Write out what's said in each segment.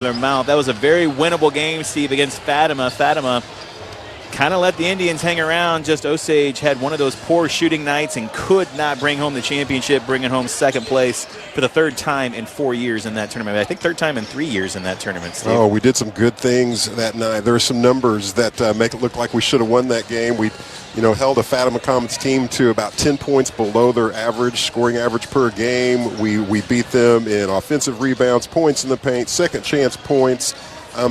their mouth. That was a very winnable game, Steve, against Fatima. Fatima kind of let the Indians hang around. Just Osage had one of those poor shooting nights and could not bring home the championship, bringing home second place for the third time in 4 years in that tournament. I think third time in 3 years in that tournament, Steve. Oh, we did some good things that night. There are some numbers that make it look like we should have won that game. We held a Fatima Comets team to about 10 points below their average, scoring average per game. We beat them in offensive rebounds, points in the paint, second chance points,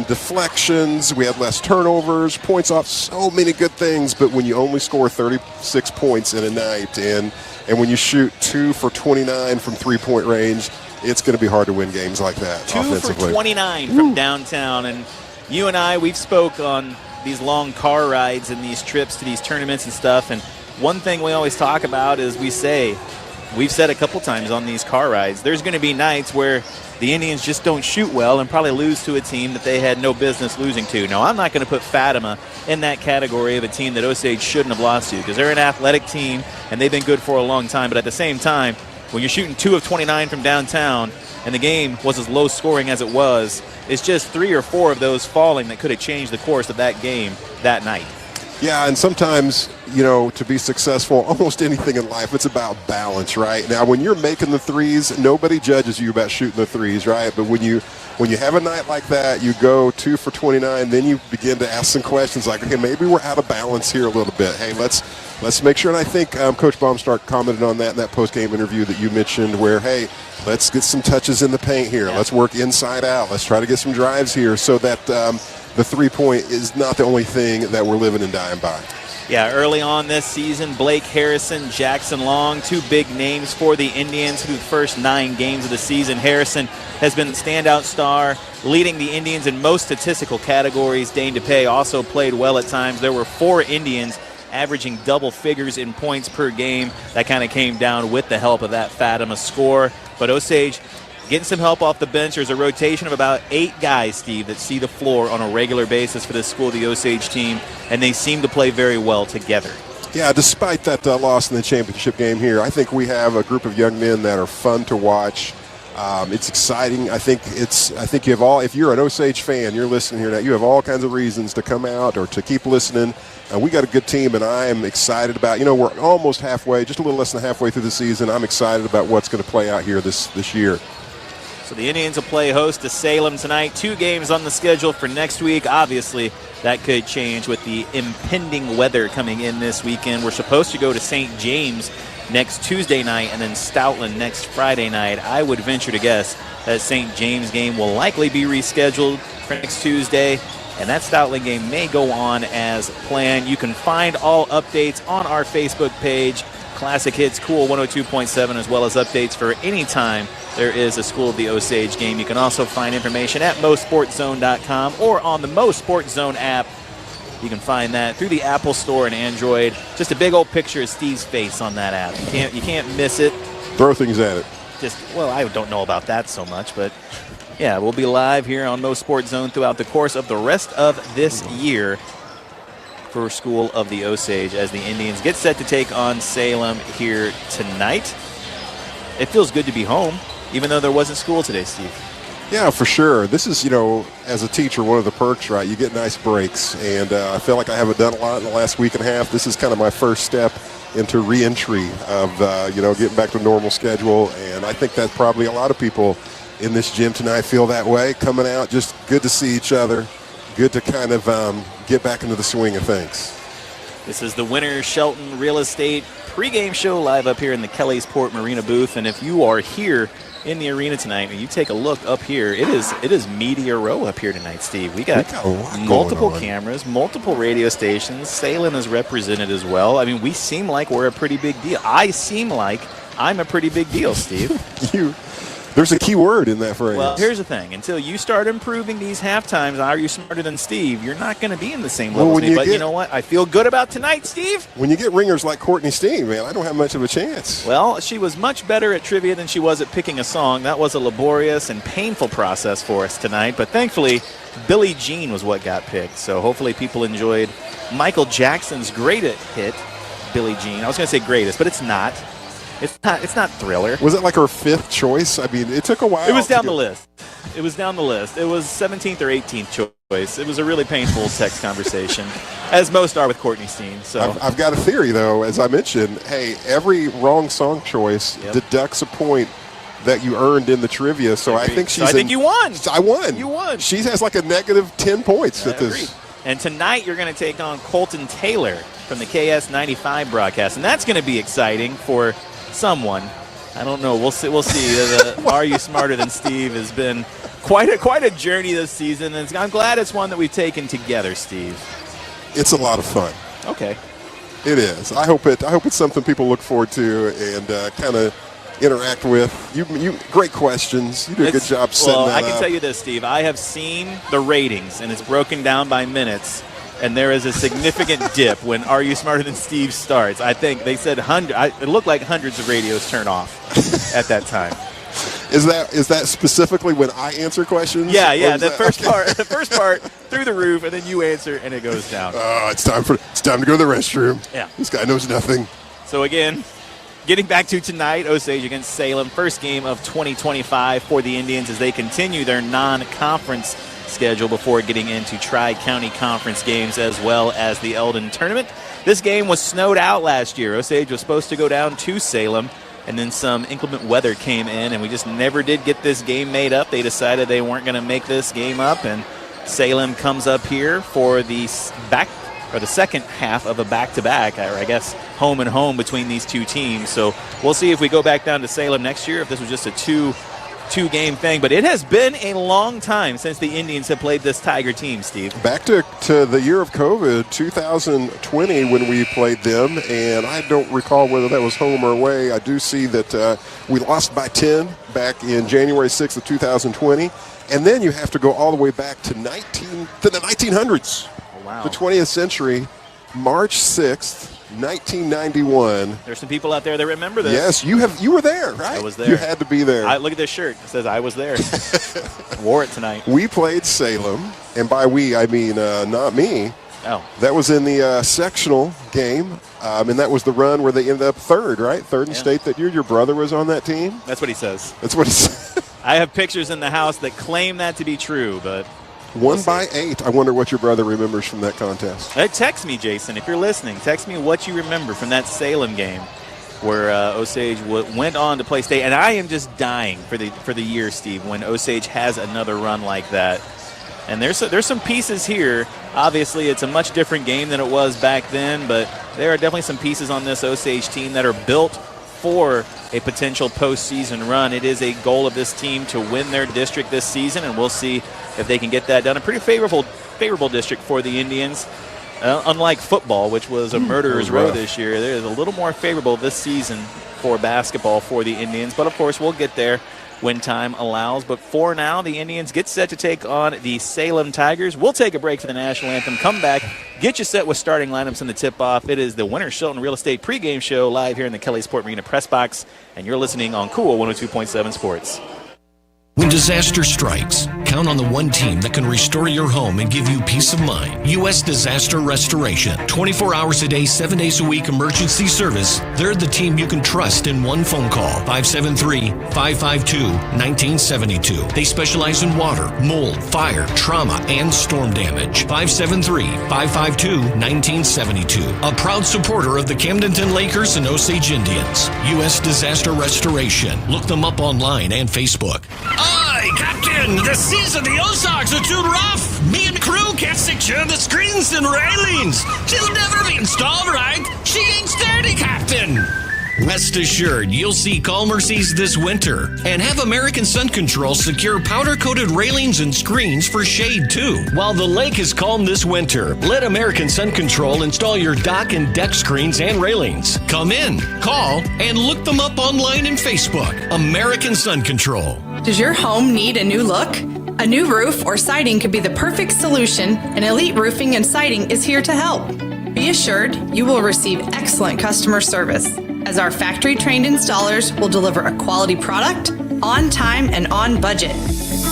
deflections. We had less turnovers, points off, so many good things. But when you only score 36 points in a night and when you shoot 2 for 29 from three-point range, it's going to be hard to win games like that 2 offensively. for 29 from downtown. And you and I, we've spoke on these long car rides and these trips to these tournaments and stuff. And one thing we always talk about is we've said a couple times on these car rides, there's going to be nights where the Indians just don't shoot well and probably lose to a team that they had no business losing to. Now, I'm not going to put Fatima in that category of a team that Osage shouldn't have lost to, because they're an athletic team and they've been good for a long time. But at the same time, when you're shooting 2 of 29 from downtown and the game was as low scoring as it was, it's just 3 or 4 of those falling that could have changed the course of that game that night. Yeah, and sometimes, to be successful, almost anything in life, it's about balance, right? Now, when you're making the threes, nobody judges you about shooting the threes, right? But when you have a night like that, you go 2 for 29, then you begin to ask some questions like, okay, maybe we're out of balance here a little bit. Hey, let's make sure. And I think Coach Baumstark commented on that in that post-game interview that you mentioned where, hey, let's get some touches in the paint here. Yeah. Let's work inside out. Let's try to get some drives here so that the three-point is not the only thing that we're living and dying by. Yeah, early on this season, Blake Harrison, Jackson Long, 2 big names for the Indians through the first 9 games of the season. Harrison has been the standout star, leading the Indians in most statistical categories. Dane DePay also played well at times. There were 4 Indians averaging double figures in points per game. That kind of came down with the help of that Fatima score. But Osage getting some help off the bench. There's a rotation of about 8 guys, Steve, that see the floor on a regular basis for this School of the Osage team, and they seem to play very well together. Yeah, despite that loss in the championship game here, I think we have a group of young men that are fun to watch. It's exciting. I think you have all. If you're an Osage fan, you're listening here now. You have all kinds of reasons to come out or to keep listening. We got a good team, and I am excited about. We're almost halfway, just a little less than halfway through the season. I'm excited about what's going to play out here this year. So the Indians will play host to Salem tonight. 2 games on the schedule for next week. Obviously, that could change with the impending weather coming in this weekend. We're supposed to go to St. James next Tuesday night and then Stoutland next Friday night. I would venture to guess that St. James game will likely be rescheduled for next Tuesday, and that Stoutland game may go on as planned. You can find all updates on our Facebook page, Classic Hits Cool 102.7, as well as updates for any time there is a School of the Osage game. You can also find information at MoSportsZone.com or on the MoSportsZone app. You can find that through the Apple Store and Android. Just a big old picture of Steve's face on that app. You can't miss it. Throw things at it. I don't know about that so much, but yeah, we'll be live here on MoSportsZone throughout the course of the rest of this year for School of the Osage as the Indians get set to take on Salem here tonight. It feels good to be home, even though there wasn't school today, Steve. Yeah, for sure. This is, as a teacher, one of the perks, right? You get nice breaks, and I feel like I haven't done a lot in the last week and a half. This is kind of my first step into re-entry of, getting back to normal schedule, and I think that probably a lot of people in this gym tonight feel that way. Coming out, just good to see each other, good to kind of get back into the swing of things. This is the Winter Shelton Real Estate pregame show live up here in the Kellysport Marina booth, and if you are here in the arena tonight and you take a look up here, it is media row up here tonight, Steve. We got multiple cameras, multiple radio stations. Salem is represented as well. I mean, we seem like we're a pretty big deal. I seem like I'm a pretty big deal, Steve. There's a key word in that phrase. Well, here's the thing. Until you start improving these half times, are you smarter than Steve? You're not going to be in the same level as me. But you know what? I feel good about tonight, Steve. When you get ringers like Courtney Steen, man, I don't have much of a chance. Well, she was much better at trivia than she was at picking a song. That was a laborious and painful process for us tonight. But thankfully, Billie Jean was what got picked. So hopefully people enjoyed Michael Jackson's great hit, Billie Jean. I was going to say greatest, but it's not. It's not Thriller. Was it like her 5th choice? I mean, it took a while. It was down the list. It was down the list. It was 17th or 18th choice. It was a really painful text conversation, as most are with Courtney Steen. So I've got a theory, though. As I mentioned, hey, every wrong song choice deducts a point that you earned in the trivia. So I think I think you won. I won. You won. She has like a negative 10 points at this. Agreed. And tonight you're going to take on Colton Taylor from the KS95 broadcast, and that's going to be exciting for someone. I don't know. We'll see. Are You Smarter Than Steve has been quite a journey this season, and I'm glad it's one that we've taken together, Steve. It's a lot of fun. Okay. It is. I hope it's something people look forward to and kind of interact with. You great questions. You do a good job setting that up. I can tell you this, Steve. I have seen the ratings, and it's broken down by minutes, and there is a significant dip when Are You Smarter Than Steve starts. I think they said it looked like hundreds of radios turn off at that time. Is that specifically when I answer questions? Yeah. The first part through the roof, and then you answer, and it goes down. It's time to go to the restroom. Yeah. This guy knows nothing. So again, getting back to tonight, Osage against Salem, first game of 2025 for the Indians as they continue their non-conference schedule before getting into Tri-County Conference games as well as the Eldon Tournament. This game was snowed out last year. Osage was supposed to go down to Salem, and then some inclement weather came in, and we just never did get this game made up. They decided they weren't going to make this game up, and Salem comes up here for the second half of a back-to-back, or I guess home and home between these two teams. So we'll see if we go back down to Salem next year, if this was just a two-game thing. But it has been a long time since the Indians have played this Tiger team, Steve. Back to the year of COVID, 2020, when we played them, and I don't recall whether that was home or away. I do see that we lost by 10 back in January 6th of 2020. And then you have to go all the way back to the 1900s. Wow. The 20th century, March 6th, 1991. There's some people out there that remember this. Yes, you were there, right? I was there. You had to be there. Look at this shirt. It says I was there. Wore it tonight. We played Salem, and by we, I mean not me. Oh. That was in the sectional game, and that was the run where they ended up third, right? Third in state that year. Your brother was on that team? That's what he says. That's what he said. I have pictures in the house that claim that to be true, but... 1 by 8. I wonder what your brother remembers from that contest. Text me, Jason, if you're listening. Text me what you remember from that Salem game where Osage went on to play state. And I am just dying for the year, Steve, when Osage has another run like that. And there's some pieces here. Obviously, it's a much different game than it was back then, but there are definitely some pieces on this Osage team that are built for a potential postseason run. It is a goal of this team to win their district this season, and we'll see if they can get that done. A pretty favorable district for the Indians. Unlike football, which was a murderer's row this year, it is a little more favorable this season for basketball for the Indians. But, of course, we'll get there when time allows. But for now, the Indians get set to take on the Salem Tigers. We'll take a break for the national anthem, come back, get you set with starting lineups in the tip-off. It is the Winter Shelton Real Estate pregame show live here in the Kelly Sport Marina press box, and you're listening on Cool 102.7 Sports. When disaster strikes, count on the one team that can restore your home and give you peace of mind. U.S. Disaster Restoration. 24 hours a day, 7 days a week emergency service. They're the team you can trust in one phone call. 573-552-1972. They specialize in water, mold, fire, trauma, and storm damage. 573-552-1972. A proud supporter of the Camdenton Lakers and Osage Indians. U.S. Disaster Restoration. Look them up online and Facebook. Aye, Captain! The seas of the Ozarks are too rough! Me and crew can't secure the screens and railings! She'll never be installed right! She ain't sturdy, Captain! Rest assured, you'll see calmer seas this winter. And have American Sun Control secure powder-coated railings and screens for shade, too. While the lake is calm this winter, let American Sun Control install your dock and deck screens and railings. Come in, call, and look them up online and Facebook. American Sun Control. Does your home need a new look? A new roof or siding could be the perfect solution, and Elite Roofing and Siding is here to help. Be assured you will receive excellent customer service, as our factory-trained installers will deliver a quality product, on time and on budget.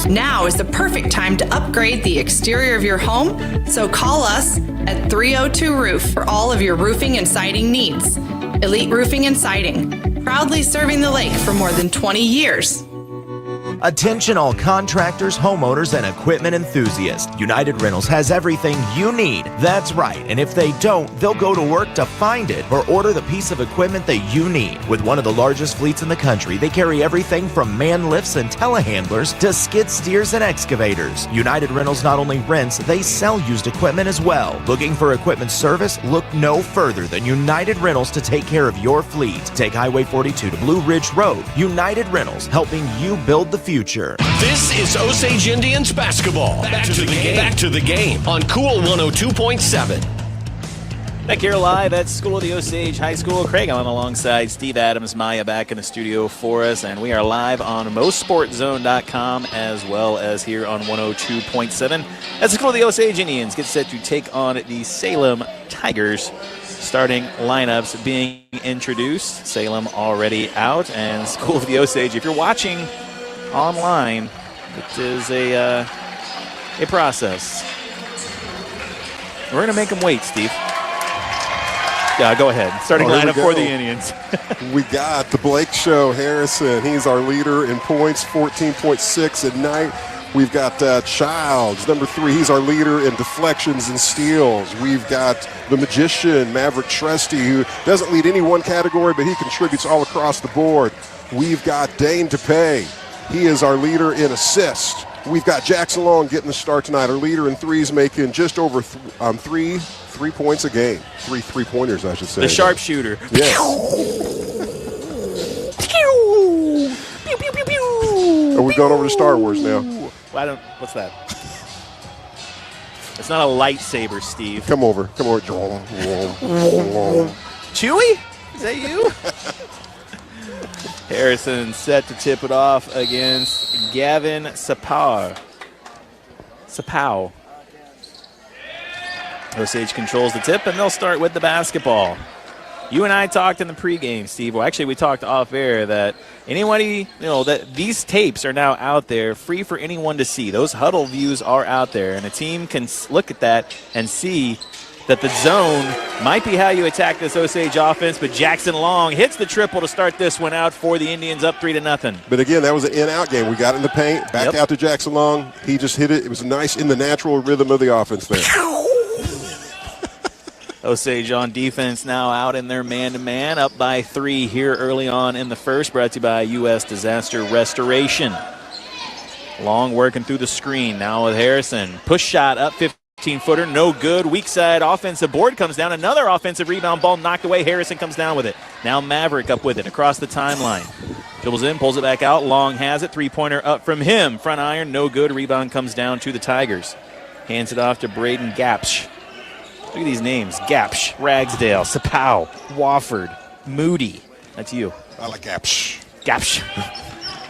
Now is the perfect time to upgrade the exterior of your home, so call us at 302-ROOF for all of your roofing and siding needs. Elite Roofing and Siding, proudly serving the lake for more than 20 years. Attention all contractors, homeowners, and equipment enthusiasts. United Rentals has everything you need. That's right, and if they don't, they'll go to work to find it or order the piece of equipment that you need. With one of the largest fleets in the country, they carry everything from man lifts and telehandlers to skid steers and excavators. United Rentals not only rents, they sell used equipment as well. Looking for equipment service? Look no further than United Rentals to take care of your fleet. Take Highway 42 to Blue Ridge Road. United Rentals, helping you build the future. This is Osage Indians basketball. Back to the game. Back to the game on Cool 102.7. Back here live at School of the Osage High School. Craig Allen alongside Steve Adams, Maya back in the studio for us. And we are live on MoSportsZone.com as well as here on 102.7. As the School of the Osage Indians get set to take on the Salem Tigers. Starting lineups being introduced. Salem already out. And School of the Osage, if you're watching online, it is a process. We're going to make them wait, Steve. Yeah, go ahead. Starting lineup for the Indians. We got the Blake Show, Harrison. He's our leader in points, 14.6 at night. We've got Childs, number 3. He's our leader in deflections and steals. We've got the Magician, Maverick Trusty, who doesn't lead any one category, but he contributes all across the board. We've got Dane DePay. He is our leader in assists. We've got Jackson Long getting the start tonight, our leader in threes, making just over 3 points a game. 3 3-pointers, I should say. The sharpshooter. Yes. Are we going over to Star Wars now? Well, what's that? It's not a lightsaber, Steve. Come over. Chewie? Is that you? Harrison set to tip it off against Gavin Sapow. Osage controls the tip, and they'll start with the basketball. You and I talked in the pregame, Steve. Well, actually, we talked off air that anybody, that these tapes are now out there, free for anyone to see. Those huddle views are out there, and a team can look at that and see that the zone might be how you attack this Osage offense, but Jackson Long hits the triple to start this one out for the Indians, up 3-0. But again, that was an in-out game. We got in the paint, backed out to Jackson Long. He just hit it. It was nice in the natural rhythm of the offense there. Osage on defense now out in their man-to-man, up by 3 here early on in the first, brought to you by U.S. Disaster Restoration. Long working through the screen now with Harrison. Push shot up 15-footer, no good. Weak side offensive board comes down. Another offensive rebound, ball knocked away. Harrison comes down with it. Now Maverick up with it across the timeline. Dribbles in, pulls it back out. Long has it. Three-pointer up from him. Front iron, no good. Rebound comes down to the Tigers. Hands it off to Braden Gapsch. Look at these names. Gapsch, Ragsdale, Sapow, Wofford, Moody. That's you. I like Gapsch. Gapsch.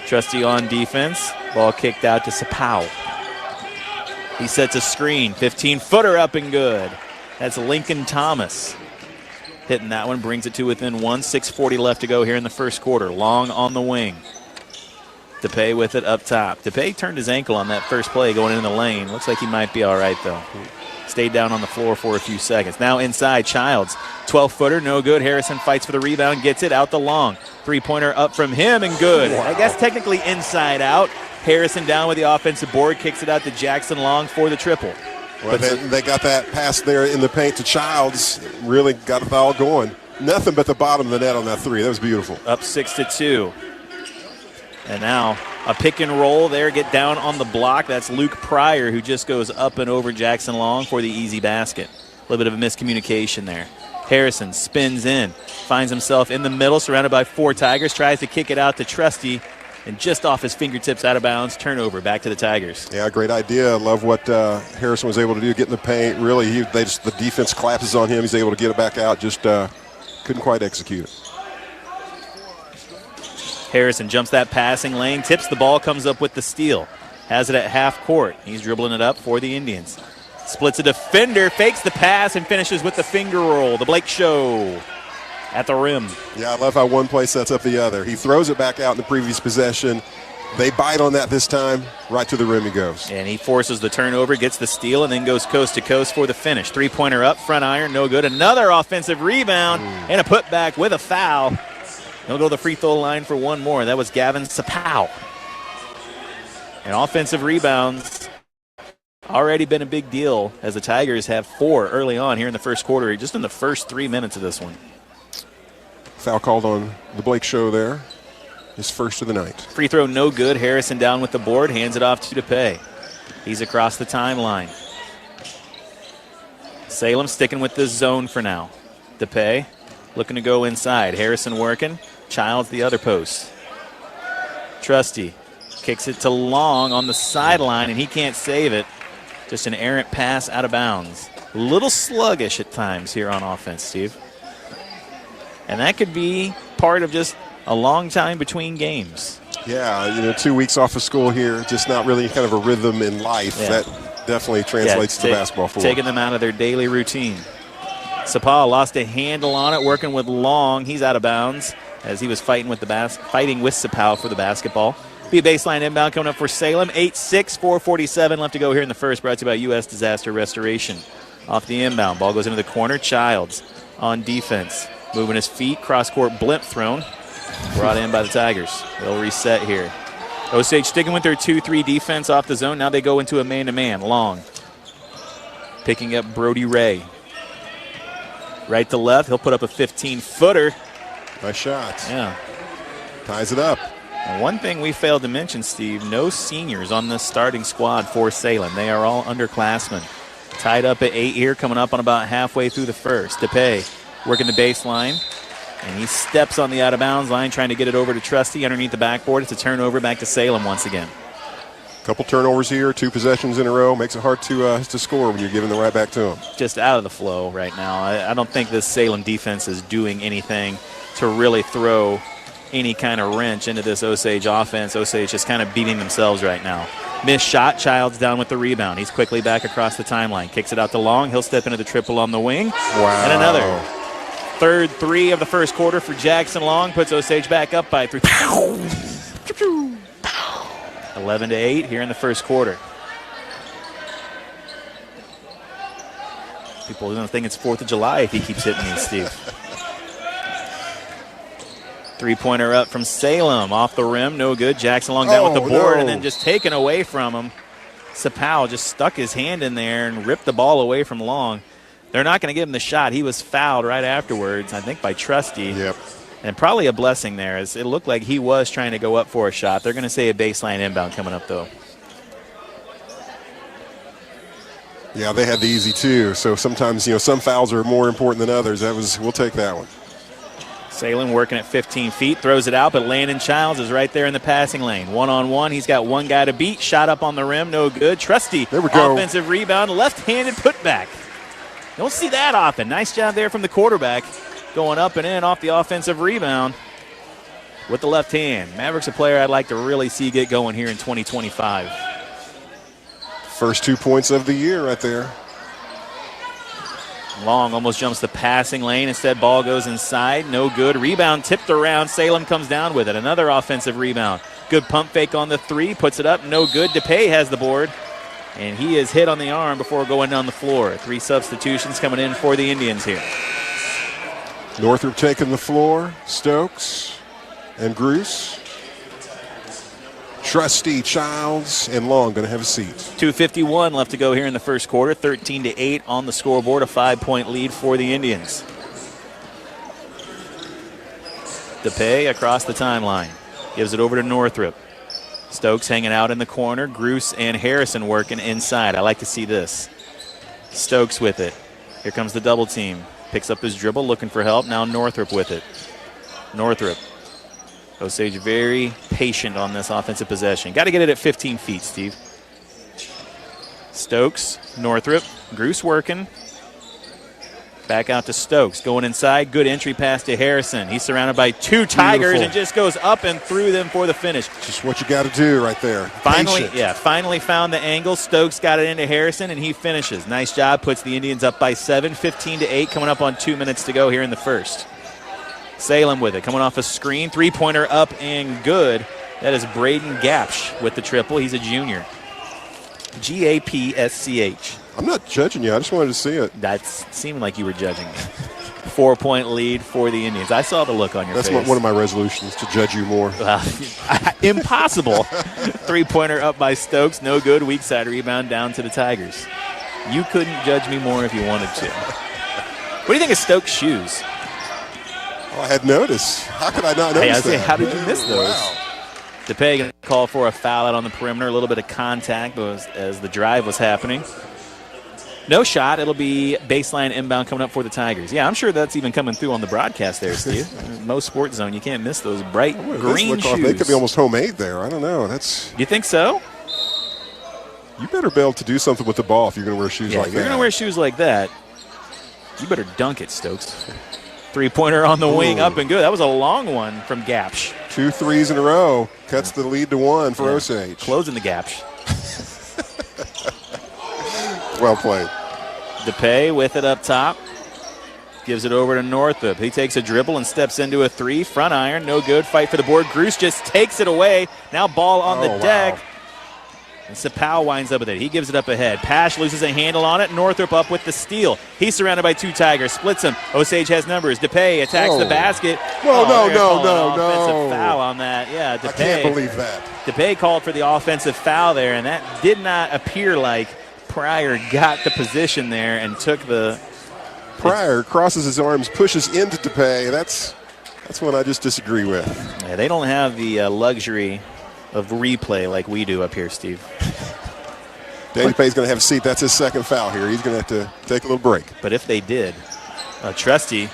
Trusty on defense. Ball kicked out to Sapow. He sets a screen. 15-footer up and good. That's Lincoln Thomas. Hitting that one, brings it to within 1. 6:40 left to go here in the first quarter. Long on the wing. DePay with it up top. DePay turned his ankle on that first play going in the lane. Looks like he might be all right, though. Stayed down on the floor for a few seconds. Now inside, Childs. 12-footer, no good. Harrison fights for the rebound, gets it out the Long. Three-pointer up from him and good. Wow. I guess technically inside out. Harrison down with the offensive board, kicks it out to Jackson Long for the triple. Well, they got that pass there in the paint to Childs. Really got it all going. Nothing but the bottom of the net on that three. That was beautiful. Up 6-2. And now a pick and roll there, get down on the block. That's Luke Pryor, who just goes up and over Jackson Long for the easy basket. A little bit of a miscommunication there. Harrison spins in, finds himself in the middle, surrounded by 4 Tigers, tries to kick it out to Trusty, and just off his fingertips out of bounds, turnover, back to the Tigers. Yeah, great idea. I love what Harrison was able to do, get in the paint. Really, the defense collapses on him. He's able to get it back out, just couldn't quite execute it. Harrison jumps that passing lane, tips the ball, comes up with the steal. Has it at half court. He's dribbling it up for the Indians. Splits a defender, fakes the pass, and finishes with the finger roll. The Blake Show at the rim. Yeah, I love how one play sets up the other. He throws it back out in the previous possession. They bite on that this time. Right to the rim he goes. And he forces the turnover, gets the steal, and then goes coast to coast for the finish. Three-pointer up, front iron, no good. Another offensive rebound and a putback with a foul. He'll go to the free throw line for one more. That was Gavin Sapow. And offensive rebounds already been a big deal as the Tigers have 4 early on here in the first quarter, just in the first 3 minutes of this one. Foul called on the Blake Show there. His first of the night. Free throw no good. Harrison down with the board, hands it off to DePay. He's across the timeline. Salem sticking with this zone for now. DePay looking to go inside. Harrison working. Childs the other post. Trusty kicks it to Long on the sideline, and he can't save it. Just an errant pass out of bounds. A little sluggish at times here on offense, Steve. And that could be part of just a long time between games. Yeah, 2 weeks off of school here, just not really kind of a rhythm in life. Yeah. That definitely translates to basketball for taking them out of their daily routine. Sapal lost a handle on it, working with Long. He's out of bounds as he was fighting with Sapal for the basketball. Be a baseline inbound coming up for Salem. 8-6, 4:47 left to go here in the first. Brought to you by U.S. Disaster Restoration. Off the inbound, ball goes into the corner. Childs on defense, moving his feet. Cross-court blimp thrown. Brought in by the Tigers. They'll reset here. Osage sticking with their 2-3 defense off the zone. Now they go into a man-to-man. Long picking up Brody Ray. Right to left. He'll put up a 15-footer. Nice shot. Yeah. Ties it up. And one thing we failed to mention, Steve, no seniors on this starting squad for Salem. They are all underclassmen. Tied up at 8 here, coming up on about halfway through the first. DePay working the baseline. And he steps on the out-of-bounds line, trying to get it over to Trusty underneath the backboard. It's a turnover back to Salem once again. Couple turnovers here, 2 possessions in a row. Makes it hard to score when you're giving the right back to him. Just out of the flow right now. I don't think this Salem defense is doing anything to really throw any kind of wrench into this Osage offense. Osage just kind of beating themselves right now. Missed shot. Childs down with the rebound. He's quickly back across the timeline. Kicks it out to Long. He'll step into the triple on the wing. Wow. And another. Third 3 of the first quarter for Jackson Long. Puts Osage back up by 3. 11-8 here in the first quarter. People don't think it's 4th of July if he keeps hitting these, Steve. 3-pointer up from Salem. Off the rim, no good. Jackson Long down with the board, and then just taken away from him. Sapal just stuck his hand in there and ripped the ball away from Long. They're not going to give him the shot. He was fouled right afterwards, I think, by Trusty. Yep. And probably a blessing there, as it looked like he was trying to go up for a shot. They're going to say a baseline inbound coming up, though. Yeah, they had the easy 2. So sometimes, some fouls are more important than others. We'll take that one. Salem working at 15 feet, throws it out, but Landon Childs is right there in the passing lane. One-on-one, he's got one guy to beat. Shot up on the rim, no good. Trusty, there we go. Offensive rebound, left-handed putback. Don't see that often. Nice job there from the quarterback, going up and in off the offensive rebound with the left hand. Maverick's a player I'd like to really see get going here in 2025. First 2 points of the year right there. Long almost jumps the passing lane. Instead, ball goes inside. No good. Rebound tipped around. Salem comes down with it. Another offensive rebound. Good pump fake on the 3. Puts it up. No good. DePay has the board. And he is hit on the arm before going down the floor. 3 substitutions coming in for the Indians here. Northrop taking the floor. Stokes and Gruce. Trusty, Childs, and Long going to have a seat. 2:51 left to go here in the first quarter. 13-8 on the scoreboard. A 5-point lead for the Indians. DePay across the timeline. Gives it over to Northrop. Stokes hanging out in the corner. Gruce and Harrison working inside. I like to see this. Stokes with it. Here comes the double team. Picks up his dribble, looking for help. Now Northrop with it. Northrop. Osage very patient on this offensive possession. Got to get it at 15 feet, Steve. Stokes, Northrop. Gruce working. Back out to Stokes. Going inside. Good entry pass to Harrison. He's surrounded by 2 Tigers. Beautiful. And just goes up and through them for the finish. Just what you got to do right there. Finally found the angle. Stokes got it into Harrison, and he finishes. Nice job. Puts the Indians up by 7. 15-8 coming up on 2 minutes to go here in the first. Salem with it. Coming off a screen. 3-pointer up and good. That is Braden Gapsch with the triple. He's a junior. Gapsch. I'm not judging you. I just wanted to see it. That seemed like you were judging. 4-point lead for the Indians. I saw the look on your face. That's one of my resolutions, to judge you more. Impossible. 3-pointer up by Stokes. No good. Weak side rebound down to the Tigers. You couldn't judge me more if you wanted to. What do you think of Stokes' shoes? Oh, I had noticed. How could I not notice that? How did you miss those? Wow. DePay going to call for a foul out on the perimeter. A little bit of contact as the drive was happening. No shot. It'll be baseline inbound coming up for the Tigers. Yeah, I'm sure that's even coming through on the broadcast there, Steve. MoSportsZone. You can't miss those bright green shoes. They could be almost homemade there. I don't know. You think so? You better be able to do something with the ball if you're going to wear shoes like that. If you're going to wear shoes like that, you better dunk it, Stokes. 3-pointer on the wing, up and good. That was a long one from Gapsh. 2 threes in a row. Cuts the lead to 1 for Osage. Closing the Gapsh. Well played. DePay with it up top. Gives it over to Northup. He takes a dribble and steps into a 3. Front iron, no good. Fight for the board. Gruce just takes it away. Now ball on the deck. Wow. And Sapau winds up with it. He gives it up ahead. Pash loses a handle on it. Northup up with the steal. He's surrounded by 2 Tigers. Splits him. Osage has numbers. DePay attacks the basket. No. Offensive foul on that. Yeah, DePay. I can't believe that. DePay called for the offensive foul there, and that did not appear like Pryor got the position there and took the. Pryor crosses his arms, pushes into DePay. That's what I just disagree with. Yeah, they don't have the luxury of replay like we do up here, Steve. Danny Pay's going to have a seat. That's his second foul here. He's going to have to take a little break. But if they did, Trusty,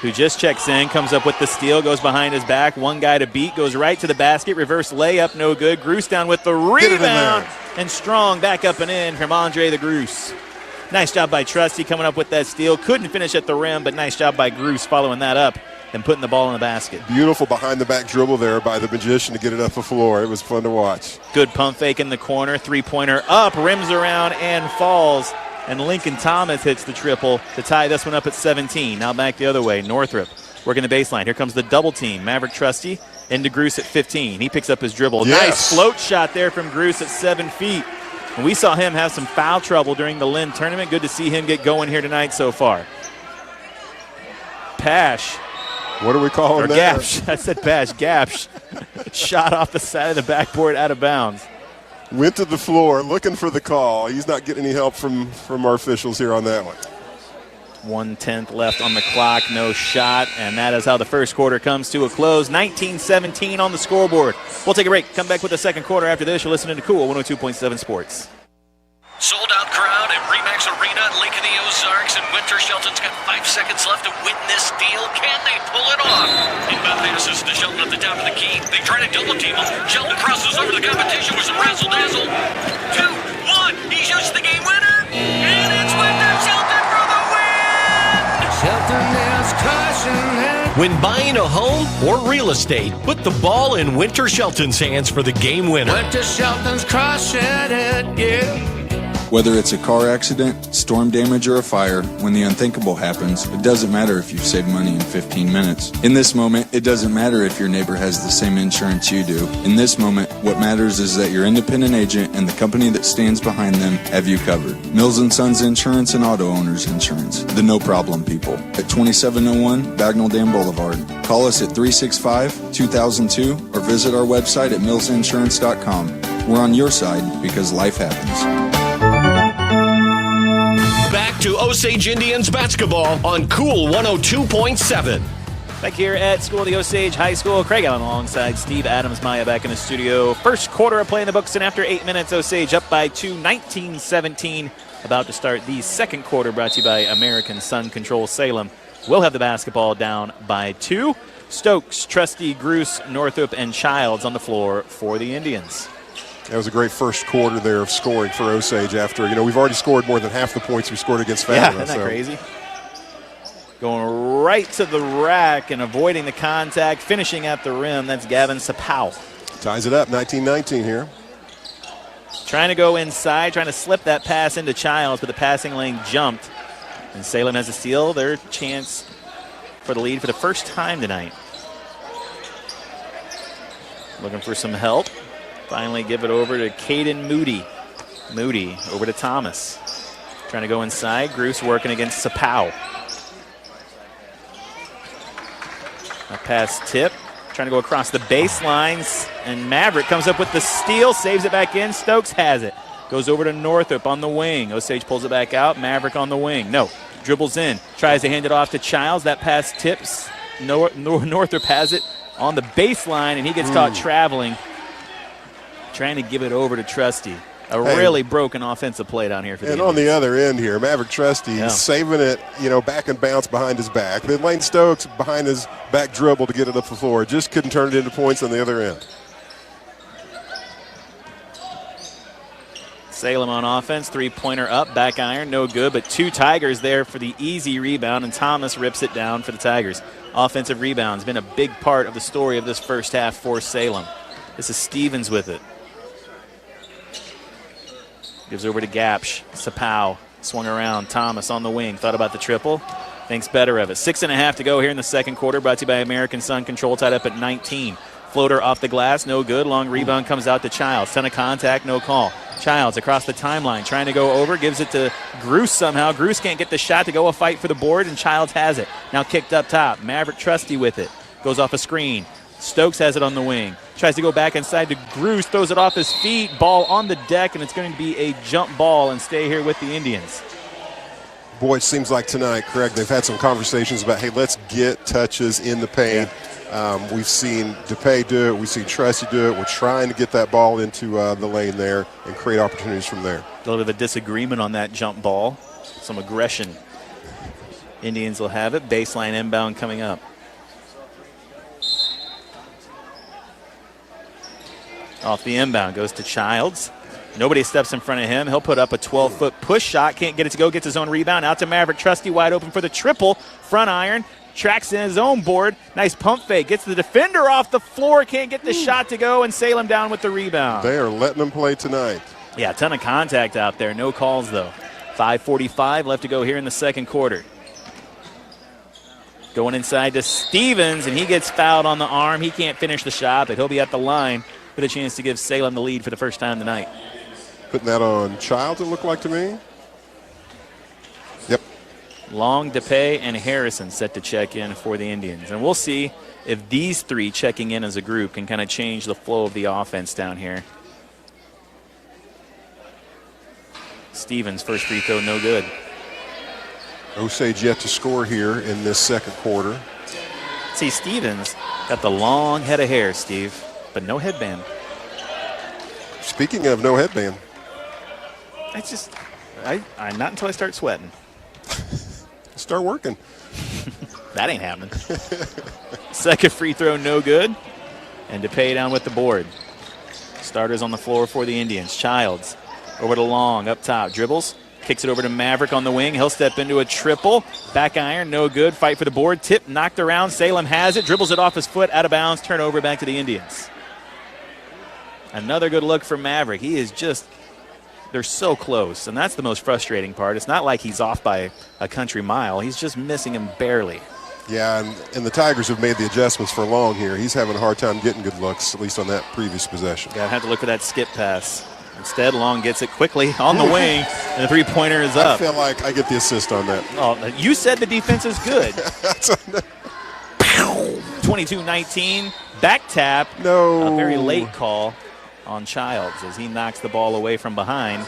who just checks in, comes up with the steal, goes behind his back. One guy to beat, goes right to the basket. Reverse layup, no good. Gruce down with the rebound. And Strong back up and in from Andre the Gruce. Nice job by Trusty coming up with that steal. Couldn't finish at the rim, but nice job by Gruce following that up and putting the ball in the basket. Beautiful behind-the-back dribble there by the magician to get it up the floor. It was fun to watch. Good pump fake in the corner. 3-pointer up, rims around, and falls. And Lincoln Thomas hits the triple to tie this one up at 17. Now back the other way. Northrop working the baseline. Here comes the double team. Maverick Trusty into Gruce at 15. He picks up his dribble. Yes. Nice float shot there from Gruce at 7 feet. And we saw him have some foul trouble during the Lynn tournament. Good to see him get going here tonight so far. Pash. What do we call him there? Gapsh. I said Pash. Gapsh. Shot off the side of the backboard out of bounds. Went to the floor looking for the call. He's not getting any help from our officials here on that one. 1:10 left on the clock, no shot, and that is how the first quarter comes to a close. 19-17 on the scoreboard. We'll take a break. Come back with the second quarter after this. You're listening to Cool 102.7 Sports. Sold-out crowd at RE/MAX Arena at Lake of the Ozarks, and Winter Shelton's got 5 seconds left to win this deal. Can they pull it off? Inbound passes to Shelton at the top of the key. They try to double-team him. Shelton crosses over the competition with some razzle-dazzle. 2-1. He shoots the game winner, and it's Winter Shelton for the win! Shelton is crushing it. When buying a home or real estate, put the ball in Winter Shelton's hands for the game winner. Winter Shelton's crushing it, yeah. Whether it's a car accident, storm damage, or a fire, when the unthinkable happens, it doesn't matter if you've saved money in 15 minutes. In this moment, it doesn't matter if your neighbor has the same insurance you do. In this moment, what matters is that your independent agent and the company that stands behind them have you covered. Mills & Sons Insurance and Auto Owners Insurance. The no-problem people. At 2701 Bagnell Dam Boulevard. Call us at 365-2002 or visit our website at millsinsurance.com. We're on your side because life happens. Back to Osage Indians basketball on Cool 102.7. Back here at School of the Osage High School. Craig Allen alongside Steve Adams Maya back in the studio. First quarter of play in the books, and after 8 minutes, Osage up by 2, 19-17. About to start the second quarter, brought to you by American Sun Control Salem. We'll have the basketball down by 2. Stokes, Trusty, Gruce, Northup, and Childs on the floor for the Indians. That was a great first quarter there of scoring for Osage after, we've already scored more than half the points we scored against Fatima. Yeah, isn't that crazy? Going right to the rack and avoiding the contact, finishing at the rim. That's Gavin Sapau. Ties it up, 19-19 here. Trying to go inside, trying to slip that pass into Childs, but the passing lane jumped. And Salem has a steal, their chance for the lead for the first time tonight. Looking for some help. Finally give it over to Caden Moody. Moody over to Thomas. Trying to go inside. Gruce working against Sapau. That pass tip. Trying to go across the baselines, and Maverick comes up with the steal, saves it back in. Stokes has it. Goes over to Northup on the wing. Osage pulls it back out. Maverick on the wing. No. Dribbles in. Tries to hand it off to Childs. That pass tips. Northup has it on the baseline, and he gets caught traveling. Trying to give it over to Trusty. A really broken offensive play down here for the Indians. On the other end here, Maverick Trusty saving it, back and bounce behind his back. Then Lane Stokes behind his back dribble to get it up the floor. Just couldn't turn it into points on the other end. Salem on offense, three-pointer up, back iron, no good, but 2 Tigers there for the easy rebound, and Thomas rips it down for the Tigers. Offensive rebound's been a big part of the story of this first half for Salem. This is Stevens with it. Gives over to Gapsch. Sapow swung around. Thomas on the wing. Thought about the triple. Thinks better of it. 6.5 to go here in the second quarter. Brought to you by American Sun Control. Tied up at 19. Floater off the glass. No good. Long rebound comes out to Childs. Ton of contact. No call. Childs across the timeline. Trying to go over. Gives it to Gruce somehow. Gruce can't get the shot to go a fight for the board, and Childs has it. Now kicked up top. Maverick Trusty with it. Goes off a screen. Stokes has it on the wing. Tries to go back inside to Gruce, throws it off his feet, ball on the deck, and it's going to be a jump ball and stay here with the Indians. Boy, it seems like tonight, Craig, they've had some conversations about, hey, let's get touches in the paint. Yeah. We've seen DePay do it. We've seen Trusty do it. We're trying to get that ball into the lane there and create opportunities from there. A little bit of a disagreement on that jump ball. Some aggression. Indians will have it. Baseline inbound coming up. Off the inbound, goes to Childs. Nobody steps in front of him. He'll put up a 12-foot push shot. Can't get it to go. Gets his own rebound. Out to Maverick Trusty, wide open for the triple. Front iron. Tracks in his own board. Nice pump fake. Gets the defender off the floor. Can't get the shot to go, and Salem down with the rebound. They are letting them play tonight. Yeah, a ton of contact out there. No calls, though. 5:45 left to go here in the second quarter. Going inside to Stevens, and he gets fouled on the arm. He can't finish the shot, but he'll be at the line with a chance to give Salem the lead for the first time tonight. Putting that on Childs, it looked like to me. Yep. Long, DePay, and Harrison set to check in for the Indians. And we'll see if these 3 checking in as a group can kind of change the flow of the offense down here. Stevens, first free throw, no good. Osage yet to score here in this second quarter. See, Stevens got the long head of hair, Steve, but no headband. Speaking of no headband. It's just, not until I start sweating. Start working. That ain't happening. Second free throw, no good. And DePay down with the board. Starters on the floor for the Indians. Childs over to Long, up top. Dribbles, kicks it over to Maverick on the wing. He'll step into a triple. Back iron, no good. Fight for the board. Tip knocked around. Salem has it. Dribbles it off his foot, out of bounds. Turnover back to the Indians. Another good look for Maverick. He is just, they're so close, and that's the most frustrating part. It's not like he's off by a country mile. He's just missing him barely. Yeah, and the Tigers have made the adjustments for Long here. He's having a hard time getting good looks, at least on that previous possession. Yeah, I have to look for that skip pass. Instead, Long gets it quickly on the wing, and the three-pointer is up. I feel like I get the assist on that. Oh, you said the defense is good. 22-19, back tap. No. A very late call on Childs as he knocks the ball away from behind.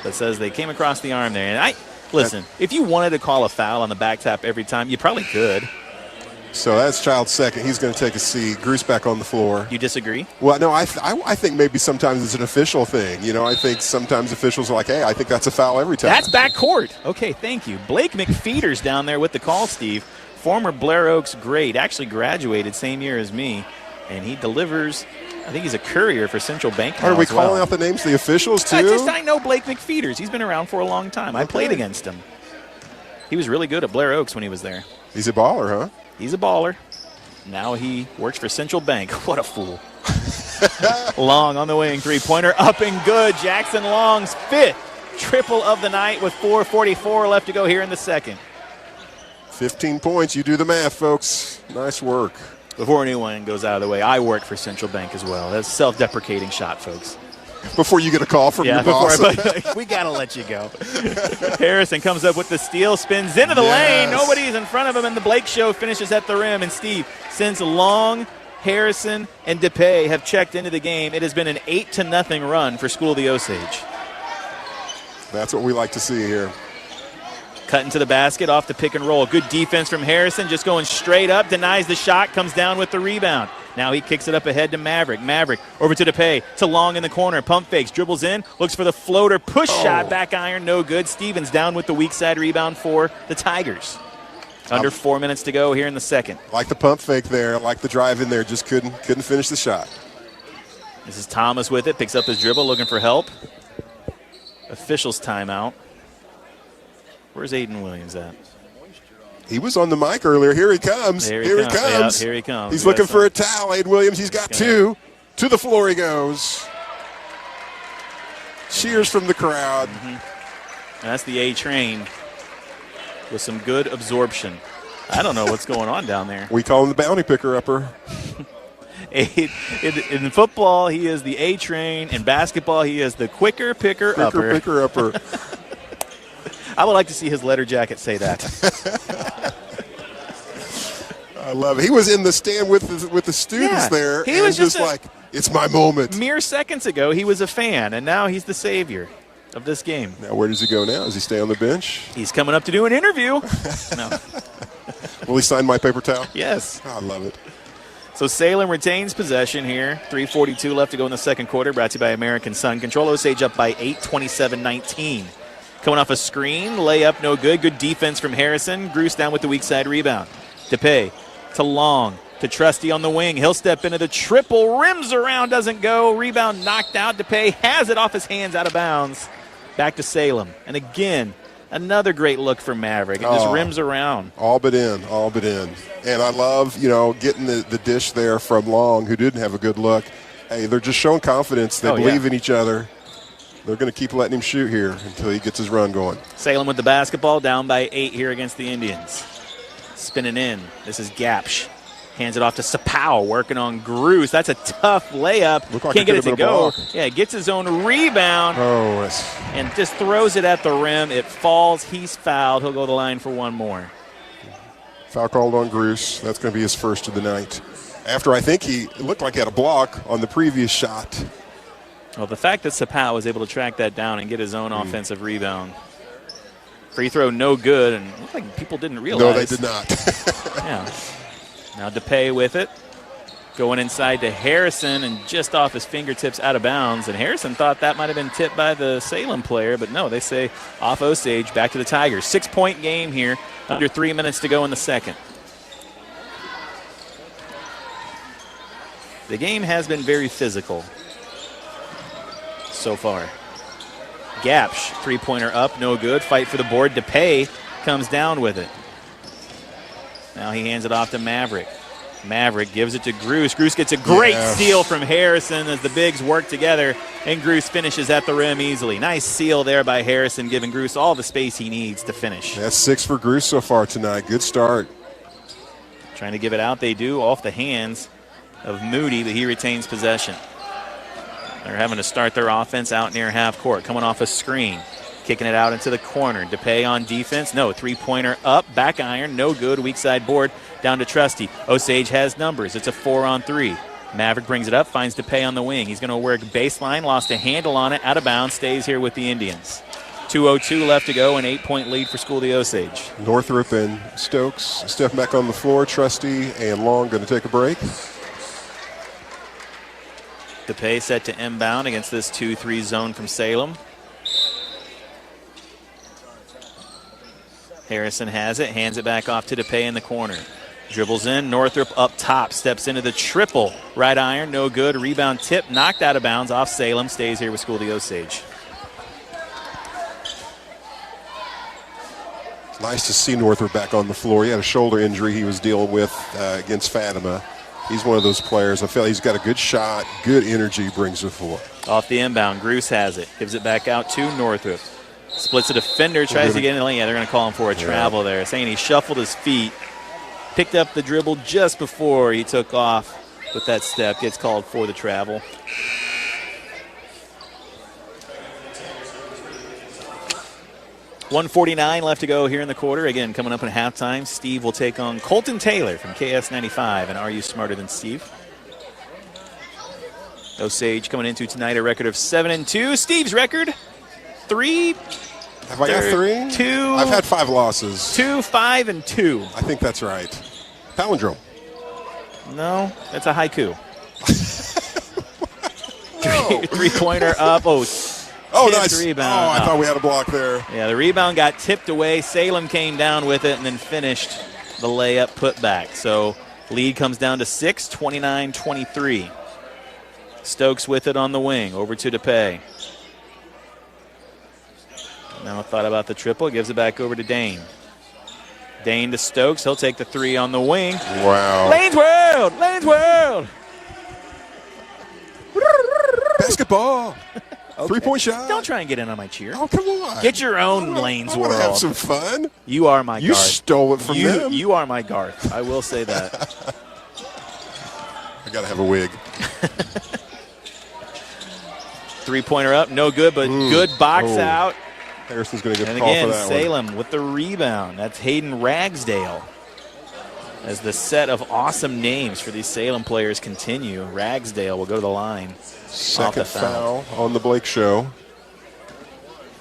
That says they came across the arm there. And listen, if you wanted to call a foul on the back tap every time, you probably could. So that's Childs' second. He's going to take a seat. Gruce back on the floor. You disagree? Well, no, I think maybe sometimes it's an official thing. You know, I think sometimes officials are like, hey, I think that's a foul every time. That's backcourt. Okay, thank you. Blake McFeeder's down there with the call, Steve. Former Blair Oaks great. Actually graduated same year as me. And he delivers, I think he's a courier for Central Bank. Are we calling out the names of the officials, too? I know Blake McFeeder's. He's been around for a long time. Okay. I played against him. He was really good at Blair Oaks when he was there. He's a baller, huh? He's a baller. Now he works for Central Bank. What a fool. Long on the wing, three-pointer up and good. Jackson Long's fifth triple of the night with 4:44 left to go here in the second. 15 points. You do the math, folks. Nice work. Before anyone goes out of the way, I work for Central Bank as well. That's a self-deprecating shot, folks. before you get a call from your boss. We got to let you go. Harrison comes up with the steal, spins into the lane. Nobody's in front of him, and the Blake Show finishes at the rim. And Steve, since Long, Harrison, and DePay have checked into the game, it has been an 8-0 run for School of the Osage. That's what we like to see here. Cutting to the basket off the pick and roll. Good defense from Harrison, just going straight up, denies the shot, comes down with the rebound. Now he kicks it up ahead to Maverick. Maverick over to DePay, to Long in the corner. Pump fakes, dribbles in, looks for the floater, push shot, back iron, no good. Stevens down with the weak side rebound for the Tigers. Under 4 minutes to go here in the second. Like the pump fake there, like the drive in there, just couldn't finish the shot. This is Thomas with it, picks up his dribble, looking for help. Officials timeout. Where's Aiden Williams at? He was on the mic earlier. Here he comes. Here he comes. He's looking for a towel. Aiden Williams, he's got two. To the floor he goes. Cheers from the crowd. And that's the A train with some good absorption. I don't know what's going on down there. We call him the bounty picker-upper. In football, he is the A train. In basketball, he is the quicker picker-upper. Picker-upper. I would like to see his letter jacket say that. I love it. He was in the stand with the students there. He was just like, it's my moment. Mere seconds ago, he was a fan, and now he's the savior of this game. Now, where does he go now? Does he stay on the bench? He's coming up to do an interview. No. Will he sign my paper towel? Yes. I love it. So Salem retains possession here. 3:42 left to go in the second quarter. Brought to you by American Sun Control. Osage up by 8, 27-19. Coming off a screen, layup, no good. Good defense from Harrison. Gruce down with the weak side rebound. DePay to Long to Trusty on the wing. He'll step into the triple. Rims around, doesn't go. Rebound knocked out. DePay has it off his hands, out of bounds. Back to Salem. And again, another great look for Maverick. It just rims around. All but in. And I love, getting the dish there from Long, who didn't have a good look. Hey, they're just showing confidence. They believe in each other. They're going to keep letting him shoot here until he gets his run going. Salem with the basketball, down by 8 here against the Indians. Spinning in. This is Gapsh. Hands it off to Sapow, working on Gruce. That's a tough layup. Looked like Can't get it to go. Block. Yeah, gets his own rebound. And just throws it at the rim. It falls. He's fouled. He'll go to the line for one more. Foul called on Gruce. That's going to be his first of the night. After I think it looked like he had a block on the previous shot. Well, the fact that Sapow was able to track that down and get his own offensive rebound. Free throw no good, and it looked like people didn't realize. No, they did not. Yeah. Now DePay with it. Going inside to Harrison, and just off his fingertips out of bounds. And Harrison thought that might have been tipped by the Salem player, but no, they say off Osage, back to the Tigers. 6-point game here, under 3 minutes to go in the second. The game has been very physical so far. Gapsh, three-pointer up, no good. Fight for the board. DePay comes down with it. Now he hands it off to Maverick. Maverick gives it to Gruce. Gruce gets a great steal from Harrison as the bigs work together, and Gruce finishes at the rim easily. Nice seal there by Harrison, giving Gruce all the space he needs to finish. That's 6 for Gruce so far tonight. Good start. Trying to give it out. They do off the hands of Moody, but he retains possession. They're having to start their offense out near half court, coming off a screen. Kicking it out into the corner. DePay on defense. No, three-pointer up. Back iron. No good. Weak side board. Down to Trusty. Osage has numbers. It's a 4-on-3. Maverick brings it up. Finds DePay on the wing. He's going to work baseline. Lost a handle on it. Out of bounds. Stays here with the Indians. 2:02 left to go. An 8-point lead for School of the Osage. Northrup and Stokes step back on the floor. Trusty and Long going to take a break. DePay set to inbound against this 2-3 zone from Salem. Harrison has it, hands it back off to DePay in the corner. Dribbles in, Northrup up top, steps into the triple. Right iron, no good. Rebound tip, knocked out of bounds off Salem. Stays here with School of the Osage. It's nice to see Northrup back on the floor. He had a shoulder injury he was dealing with against Fatima. He's one of those players. I feel he's got a good shot, good energy, brings the floor. Off the inbound, Gruce has it. Gives it back out to Northrup. Splits a defender, tries to get in the lane. Yeah, they're going to call him for a travel there. Saying he shuffled his feet, picked up the dribble just before he took off with that step. Gets called for the travel. 1:49 left to go here in the quarter. Again, coming up at halftime, Steve will take on Colton Taylor from KS95. And Are You Smarter Than Steve? Osage coming into tonight a record of 7-2. Steve's record, 3. Have I got 3? 2. I've had 5 losses. 2, 5, and 2. I think that's right. Palindrome. No, that's a haiku. 3-pointer up. Oh, nice. Rebound. I thought we had a block there. Yeah, the rebound got tipped away. Salem came down with it and then finished the layup put back. So lead comes down to 6, 29-23. Stokes with it on the wing. Over to DePay. Now thought about the triple. Gives it back over to Dane. Dane to Stokes. He'll take the 3 on the wing. Wow. Lane's World! Lane's World! Basketball. Okay. 3-point shot. Don't try and get in on my cheer. Oh, come on. Get your own Lane's I World. want to have some fun. You are my You Garth. stole it from them. You are my Garth. I will say that. I got to have a wig. 3-pointer up. No good, but good box out. Harrison's going to get And called again, for that Salem with the rebound. That's Hayden Ragsdale. As the set of awesome names for these Salem players continue, Ragsdale will go to the line. Second foul on the Blake show.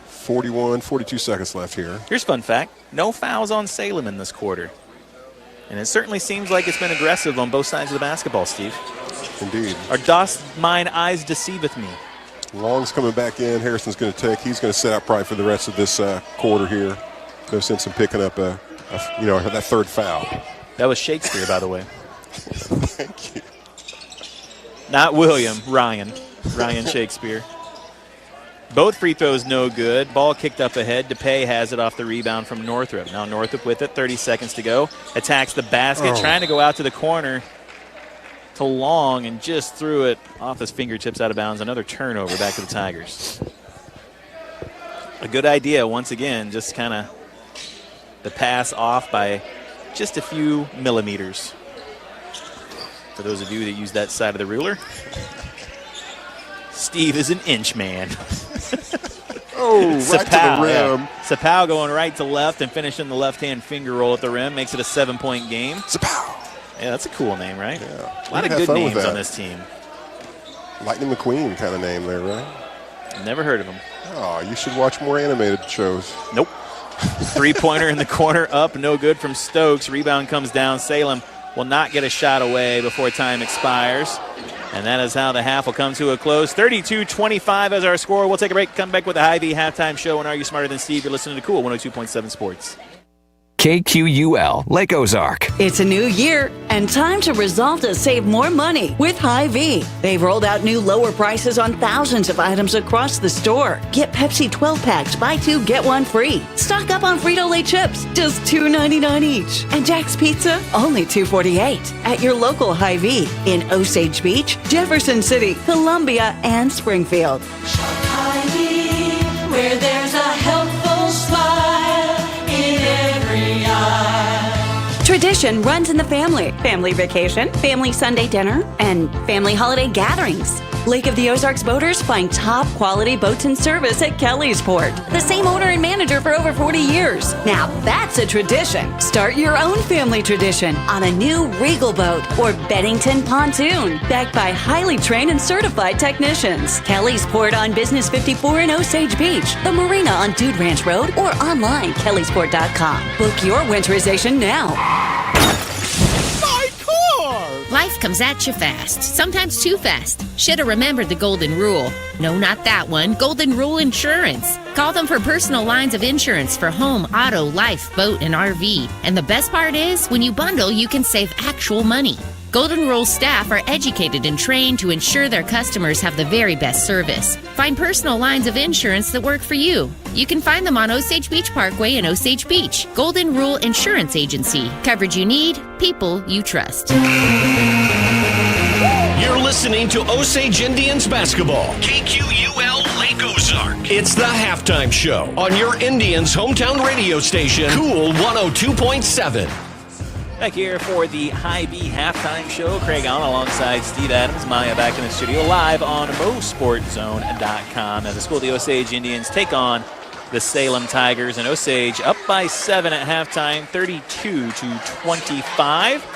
42 seconds left here. Here's a fun fact. No fouls on Salem in this quarter. And it certainly seems like it's been aggressive on both sides of the basketball, Steve. Indeed. Or doth mine eyes deceiveth me? Long's coming back in. Harrison's going to take. He's going to set out probably for the rest of this quarter here. No sense in picking up that 3rd foul. That was Shakespeare, by the way. Thank you. Not William, Ryan Shakespeare. Both free throws no good. Ball kicked up ahead. DePay has it off the rebound from Northrop. Now Northrop with it, 30 seconds to go. Attacks the basket, trying to go out to the corner to Long, and just threw it off his fingertips out of bounds. Another turnover back to the Tigers. A good idea once again, just kind of the pass off by just a few millimeters. For those of you that use that side of the ruler, Steve is an inch man. Right to the rim. Yeah. Sapau going right to left and finishing the left-hand finger roll at the rim. Makes it a 7-point game. Sapau. Yeah, that's a cool name, right? Yeah. A lot of good names on this team. Lightning McQueen kind of name there, right? Never heard of him. Oh, you should watch more animated shows. Nope. 3-pointer in the corner, up, no good from Stokes. Rebound comes down. Salem will not get a shot away before time expires. And that is how the half will come to a close. 32-25 as our score. We'll take a break, come back with a Hy-Vee halftime show. And Are You Smarter Than Steve? You're listening to Cool 102.7 Sports. KQUL, Lake Ozark. It's a new year and time to resolve to save more money with Hy-Vee. They've rolled out new lower prices on thousands of items across the store. Get Pepsi 12-packs, buy 2, get 1 free. Stock up on Frito-Lay chips, just $2.99 each. And Jack's Pizza, only $2.48. At your local Hy-Vee in Osage Beach, Jefferson City, Columbia, and Springfield. Shop Hy-Vee, where there's a helpful smile in every eye. Tradition runs in the family. Family vacation, family Sunday dinner, and family holiday gatherings. Lake of the Ozarks boaters find top quality boats and service at Kelly's Port. The same owner and manager for over 40 years. Now that's a tradition. Start your own family tradition on a new Regal boat or Bennington pontoon, backed by highly trained and certified technicians. Kelly's Port on Business 54 in Osage Beach, the marina on Dude Ranch Road, or online kellysport.com. Book your winterization now. Life comes at you fast, sometimes too fast. Should have remembered the golden rule. No, not that one. Golden Rule Insurance. Call them for personal lines of insurance for home, auto, life, boat, and RV. And the best part is, when you bundle, you can save actual money. Golden Rule staff are educated and trained to ensure their customers have the very best service. Find personal lines of insurance that work for you. You can find them on Osage Beach Parkway in Osage Beach. Golden Rule Insurance Agency. Coverage you need, people you trust. You're listening to Osage Indians basketball. KQUL Lake Ozark. It's the halftime show on your Indians' hometown radio station, Cool 102.7. Back here for the Hy-Vee halftime show. Craig Allen alongside Steve Adams. Maya back in the studio live on MoSportsZone.com as the School of the Osage Indians take on the Salem Tigers. And Osage up by 7 at halftime, 32-25.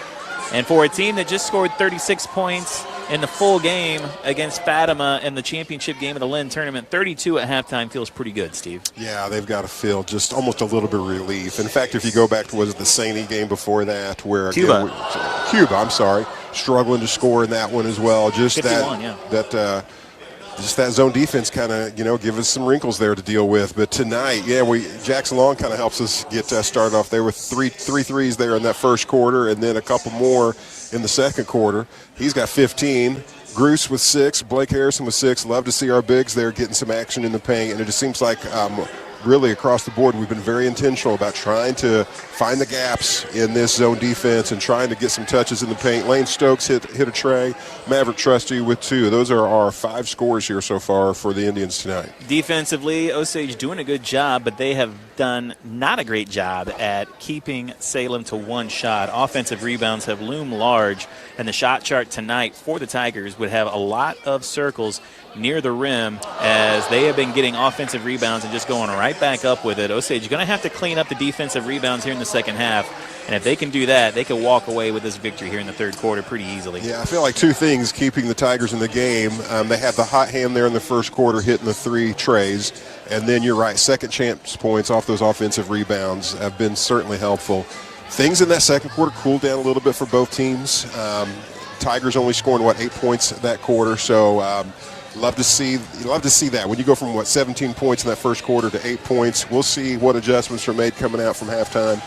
And for a team that just scored 36 points in the full game against Fatima in the championship game of the Lynn tournament, 32 at halftime feels pretty good, Steve. Yeah, they've got to feel just almost a little bit of relief. In fact, if you go back to, was it the Sainey game before that, where Cuba, struggling to score in that one as well. Just 51, just that zone defense kind of, give us some wrinkles there to deal with. But tonight, Jackson Long kind of helps us get started off there with three threes there in that first quarter, and then a couple more in the second quarter. He's got 15. Bruce with 6. Blake Harrison with 6. Love to see our bigs there getting some action in the paint, and it just seems like really across the board we've been very intentional about trying to find the gaps in this zone defense and trying to get some touches in the paint. Lane Stokes hit a tray. Maverick Trusty with 2. Those are our 5 scores here so far for the Indians tonight. Defensively, Osage doing a good job, but they have done not a great job at keeping Salem to 1 shot. Offensive rebounds have loomed large, and the shot chart tonight for the Tigers would have a lot of circles near the rim as they have been getting offensive rebounds and just going right back up with it. Osage is going to have to clean up the defensive rebounds here in the second half, and if they can do that, they can walk away with this victory here in the third quarter pretty easily. Yeah, I feel like 2 things keeping the Tigers in the game. They had the hot hand there in the first quarter hitting the 3 trays, and then you're right, second chance points off those offensive rebounds have been certainly helpful. Things in that second quarter cooled down a little bit for both teams. Tigers only scoring, 8 points that quarter, so love to see that. When you go from 17 points in that first quarter to 8 points, we'll see what adjustments are made coming out from halftime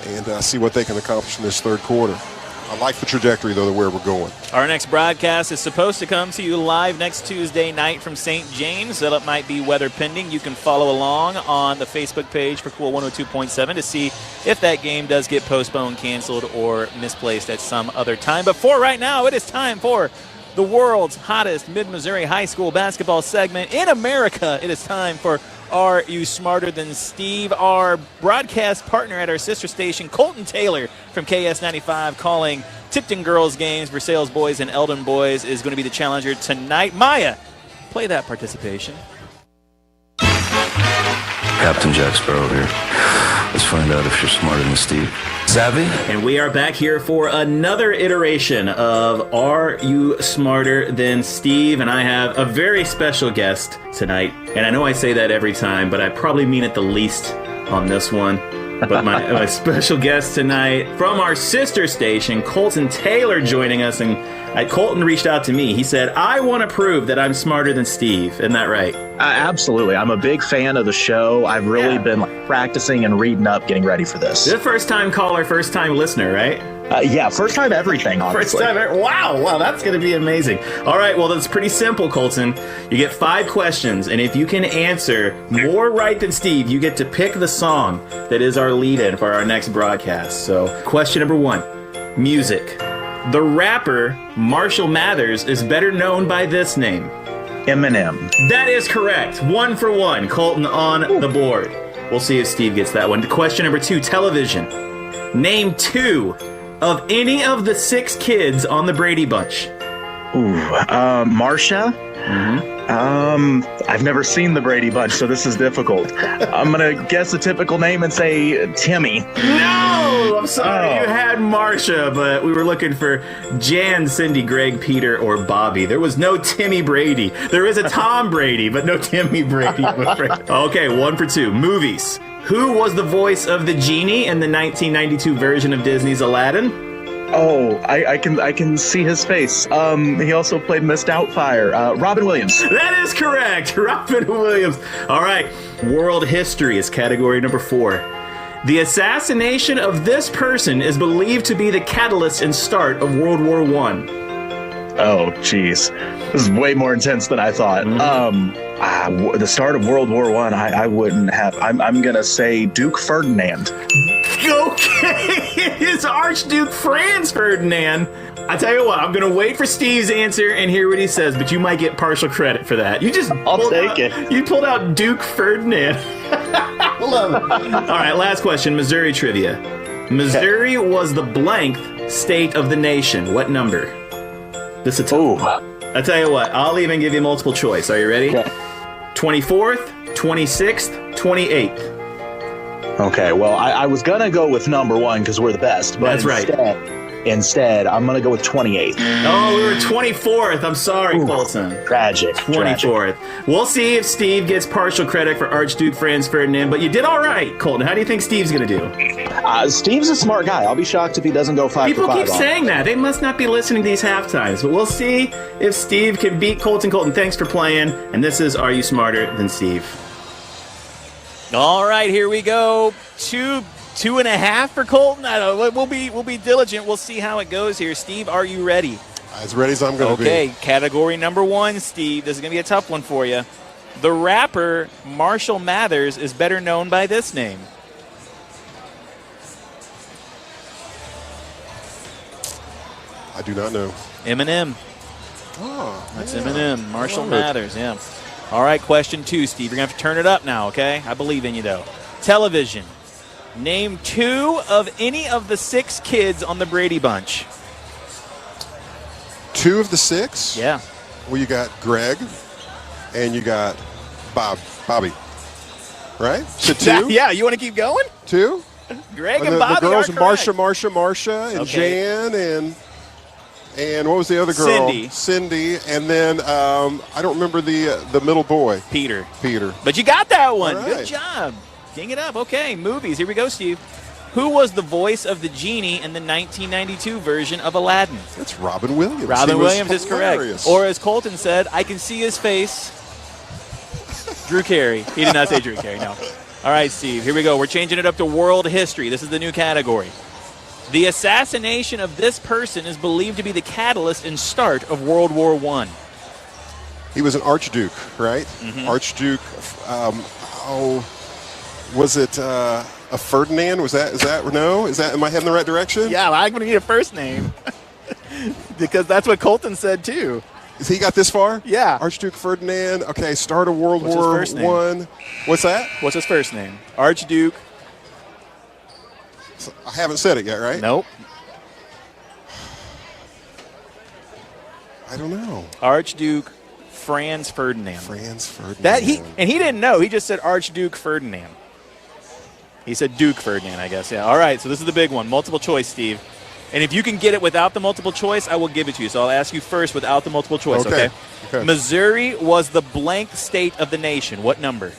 and see what they can accomplish in this third quarter. I like the trajectory, though, where we're going. Our next broadcast is supposed to come to you live next Tuesday night from St. James. That might be weather pending. You can follow along on the Facebook page for Cool 102.7 to see if that game does get postponed, canceled, or misplaced at some other time. But for right now, it is time for the world's hottest Mid-Missouri high school basketball segment in America. It is time for Are You Smarter Than Steve? Our broadcast partner at our sister station, Colton Taylor from KS95, calling Tipton girls games, Versailles boys and Eldon boys, is going to be the challenger tonight. Maya, play that participation. Captain Jack Sparrow here. Let's find out if you're smarter than Steve. Savvy? And we are back here for another iteration of Are You Smarter Than Steve? And I have a very special guest tonight. And I know I say that every time, but I probably mean it the least on this one. But my special guest tonight from our sister station, Colton Taylor, joining us. And Colton reached out to me. He said, I want to prove that I'm smarter than Steve. Isn't that right? Absolutely. I'm a big fan of the show. I've really been practicing and reading up, getting ready for this. You're the first-time caller, first-time listener, right? Yeah, first time everything, honestly. Wow, that's going to be amazing. All right, well, that's pretty simple, Colton. You get 5 questions, and if you can answer more right than Steve, you get to pick the song that is our lead-in for our next broadcast. So, question number 1, music. The rapper Marshall Mathers is better known by this name. Eminem. That is correct. 1 for 1. Colton on the board. We'll see if Steve gets that one. Question number 2, television. Name 2 of any of the 6 kids on the Brady Bunch. Marsha? I've never seen the Brady Bunch, so this is difficult. I'm going to guess a typical name and say Timmy. No! I'm sorry. You had Marsha, but we were looking for Jan, Cindy, Greg, Peter, or Bobby. There was no Timmy Brady. There is a Tom Brady, but no Timmy Brady, I'm afraid. Okay, 1 for 2. Movies. Who was the voice of the genie in the 1992 version of Disney's Aladdin? Oh, I can see his face. He also played Miss Doubtfire. Robin Williams. That is correct. Robin Williams. All right. World history is category number 4. The assassination of this person is believed to be the catalyst and start of World War I. Oh, jeez. This is way more intense than I thought. The start of World War I wouldn't have. I'm going to say Duke Ferdinand. Okay, it is Archduke Franz Ferdinand. I tell you what, I'm going to wait for Steve's answer and hear what he says, but you might get partial credit for that. I'll take it. You pulled out Duke Ferdinand. I love it. All right, last question, Missouri trivia. Missouri was the blank state of the nation. What number? This is a tough one. I tell you what, I'll even give you multiple choice. Are you ready? Okay. 24th, 26th, 28th. Okay, well, I was going to go with number 1 because we're the best. But That's right. Instead, I'm going to go with 28th. Oh, we were 24th. I'm sorry, Colton. Tragic. 24th. We'll see if Steve gets partial credit for Archduke Franz Ferdinand, but you did all right, Colton. How do you think Steve's going to do? Steve's a smart guy. I'll be shocked if he doesn't go 5 People for 5. keep saying that. They must not be listening to these halftimes, but we'll see if Steve can beat Colton. Colton, thanks for playing. And this is Are You Smarter Than Steve? All right, here we go. 2.5 for Colton. I don't know. We'll be diligent. We'll see how it goes here. Steve, are you ready? As ready as I'm going to be. Okay, category number 1, Steve. This is going to be a tough one for you. The rapper Marshall Mathers is better known by this name. I do not know. Eminem. Oh, that's yeah. Eminem. Marshall Mathers, yeah. All right, question 2, Steve. You're going to have to turn it up now, okay? I believe in you, though. Television. Name 2 of any of the 6 kids on the Brady Bunch. 2 of the 6? Yeah. Well, you got Greg and you got Bobby. Right? So 2? Yeah, you want to keep going? 2? Greg and and Bobby the girls are Marsha, and Okay. Jan, and what was the other girl? Cindy, and then I don't remember the middle boy. Peter. Peter. But you got that one. All right. Good job. King it up. Okay, movies. Here we go, Steve. Who was the voice of the genie in the 1992 version of Aladdin? That's Robin Williams. Robin Williams is hilarious. correct. Or as Colton said, I can see his face. Drew Carey. He did not say Drew Carey, no. All right, Steve, here we go. We're changing it up to world history. This is the new category. The assassination of this person is believed to be the catalyst and start of World War I. He was an Archduke, right? Mm-hmm. Archduke. Was it a Ferdinand? Is that no? Am I heading the right direction? Yeah, I'm going to need a first name because that's what Colton said too. He got this far? Yeah. Archduke Ferdinand. Okay, start of World What's War his first name? I. What's that? What's his first name? Archduke. I haven't said it yet, right? Nope. I don't know. Archduke Franz Ferdinand. Franz Ferdinand. That he didn't know. He just said Archduke Ferdinand. He said Duke Ferdinand, I guess. Yeah. All right. So this is the big one. Multiple choice, Steve. And if you can get it without the multiple choice, I will give it to you. So I'll ask you first without the multiple choice. Okay. Missouri was the blank state of the nation. What number?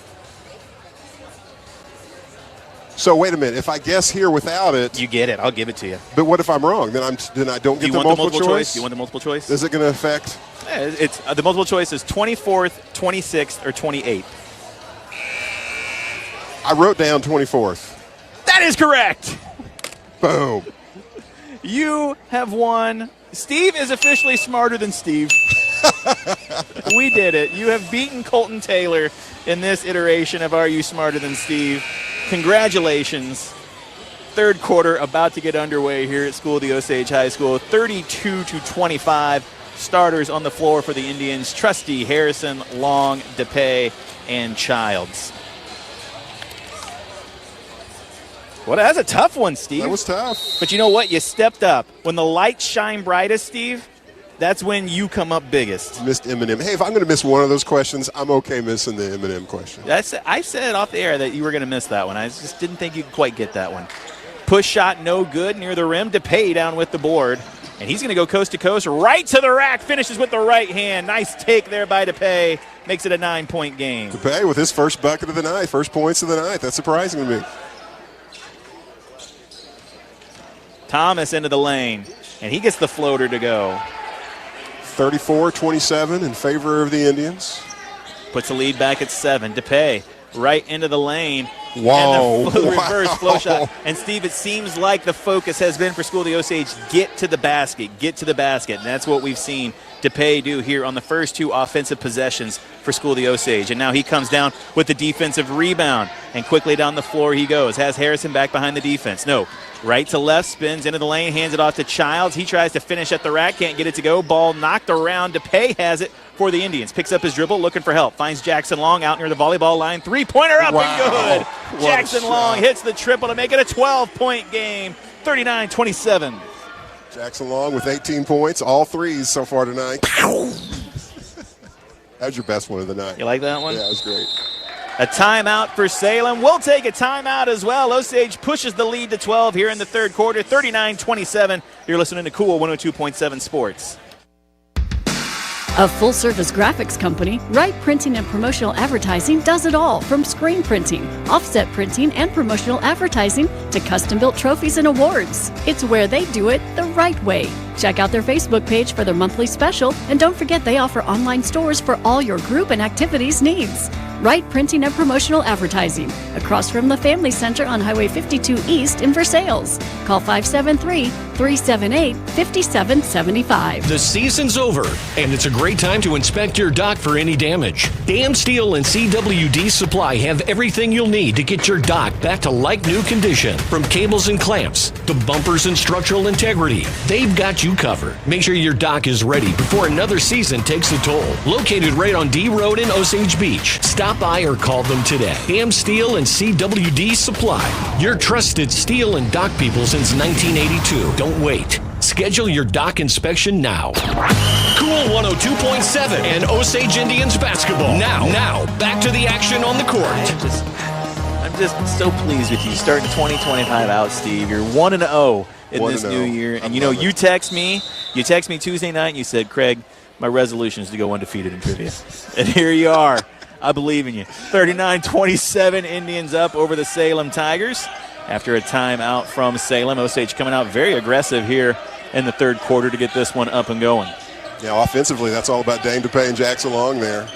So wait a minute. If I guess here without it, you get it. I'll give it to you. But what if I'm wrong? Then I don't get the multiple choice. Do you want the multiple choice? Is it going to affect? Yeah, it's the multiple choice is 24th, 26th, or 28th. I wrote down 24th. That is correct. Boom. You have won. Steve is officially smarter than Steve. We did it. You have beaten Colton Taylor in this iteration of Are You Smarter Than Steve? Congratulations. Third quarter about to get underway here at School of the Osage High School. 32-25. Starters on the floor for the Indians. Trusty, Harrison, Long, DePay, and Childs. Well, that's a tough one, Steve. That was tough. But you know what? You stepped up. When the lights shine brightest, Steve, that's when you come up biggest. Missed Eminem. Hey, if I'm going to miss one of those questions, I'm okay missing the Eminem question. I said off the air that you were going to miss that one. I just didn't think you could quite get that one. Push shot no good near the rim. DePay down with the board. And he's going to go coast to coast, right to the rack, finishes with the right hand. Nice take there by DePay. Makes it a 9-point game. DePay with his first bucket of the night, first points of the night. That's surprising to me. Thomas into the lane, and he gets the floater to go. 34-27 in favor of the Indians. Puts the lead back at 7. DePay right into the lane. Whoa. And the reverse flow shot. And, Steve, it seems like the focus has been for School of the Osage, get to the basket. And that's what we've seen DePay do here on the first 2 offensive possessions for School of the Osage. And now he comes down with the defensive rebound. And quickly down the floor he goes. Has Harrison back behind the defense. No. Right to left, spins into the lane, hands it off to Childs. He tries to finish at the rack, can't get it to go. Ball knocked around. DePay has it for the Indians. Picks up his dribble, looking for help. Finds Jackson Long out near the volleyball line. Three-pointer up and good. Jackson Long hits the triple to make it a 12-point game. 39-27. Jackson Long with 18 points, all threes so far tonight. That was your best one of the night. You like that one? Yeah, it was great. A timeout for Salem. We'll take a timeout as well. Osage pushes the lead to 12 here in the third quarter, 39-27. You're listening to Cool 102.7 Sports. A full-service graphics company, Wright Printing and Promotional Advertising does it all, from screen printing, offset printing, and promotional advertising to custom-built trophies and awards. It's where they do it the right way. Check out their Facebook page for their monthly special, and don't forget they offer online stores for all your group and activities needs. Wright Printing and Promotional Advertising, across from the Family Center on Highway 52 East in Versailles. Call 573-378-5775. The season's over, and it's a great time to inspect your dock for any damage. Dam Steel and CWD Supply have everything you'll need to get your dock back to like-new condition. From cables and clamps to bumpers and structural integrity, they've got you covered. Make sure your dock is ready before another season takes a toll. Located right on D Road in Osage Beach. Stop by or call them today. Dam Steel and CWD Supply. Your trusted steel and dock people since 1982. Don't wait. Schedule your dock inspection now. Cool 102.7 and Osage Indians basketball. Now, back to the action on the court. I'm just so pleased with you starting 2025 out, Steve. You're 1-0 in this new year. And you text me Tuesday night and you said, Craig, my resolution is to go undefeated in trivia. And here you are. I believe in you. 39-27, Indians up over the Salem Tigers. After a timeout from Salem, Osage coming out very aggressive here in the third quarter to get this one up and going. Yeah, offensively, that's all about Dane DePay and Jackson Long there.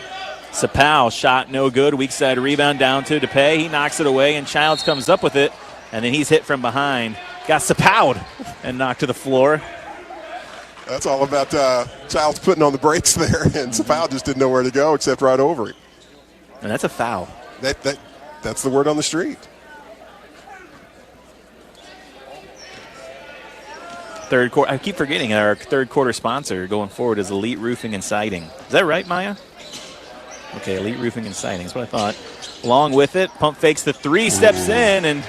Sapau shot no good. Weak side rebound down to DePay. He knocks it away, and Childs comes up with it, and then he's hit from behind. Got Sapau'd and knocked to the floor. That's all about Childs putting on the brakes there, and Sapau just didn't know where to go except right over him. And that's a foul. That's the word on the street. Third quarter. I keep forgetting our third quarter sponsor going forward is Elite Roofing and Siding. Is that right, Maya? Okay, Elite Roofing and Siding is what I thought. Along with it, pump fakes the three, steps in, and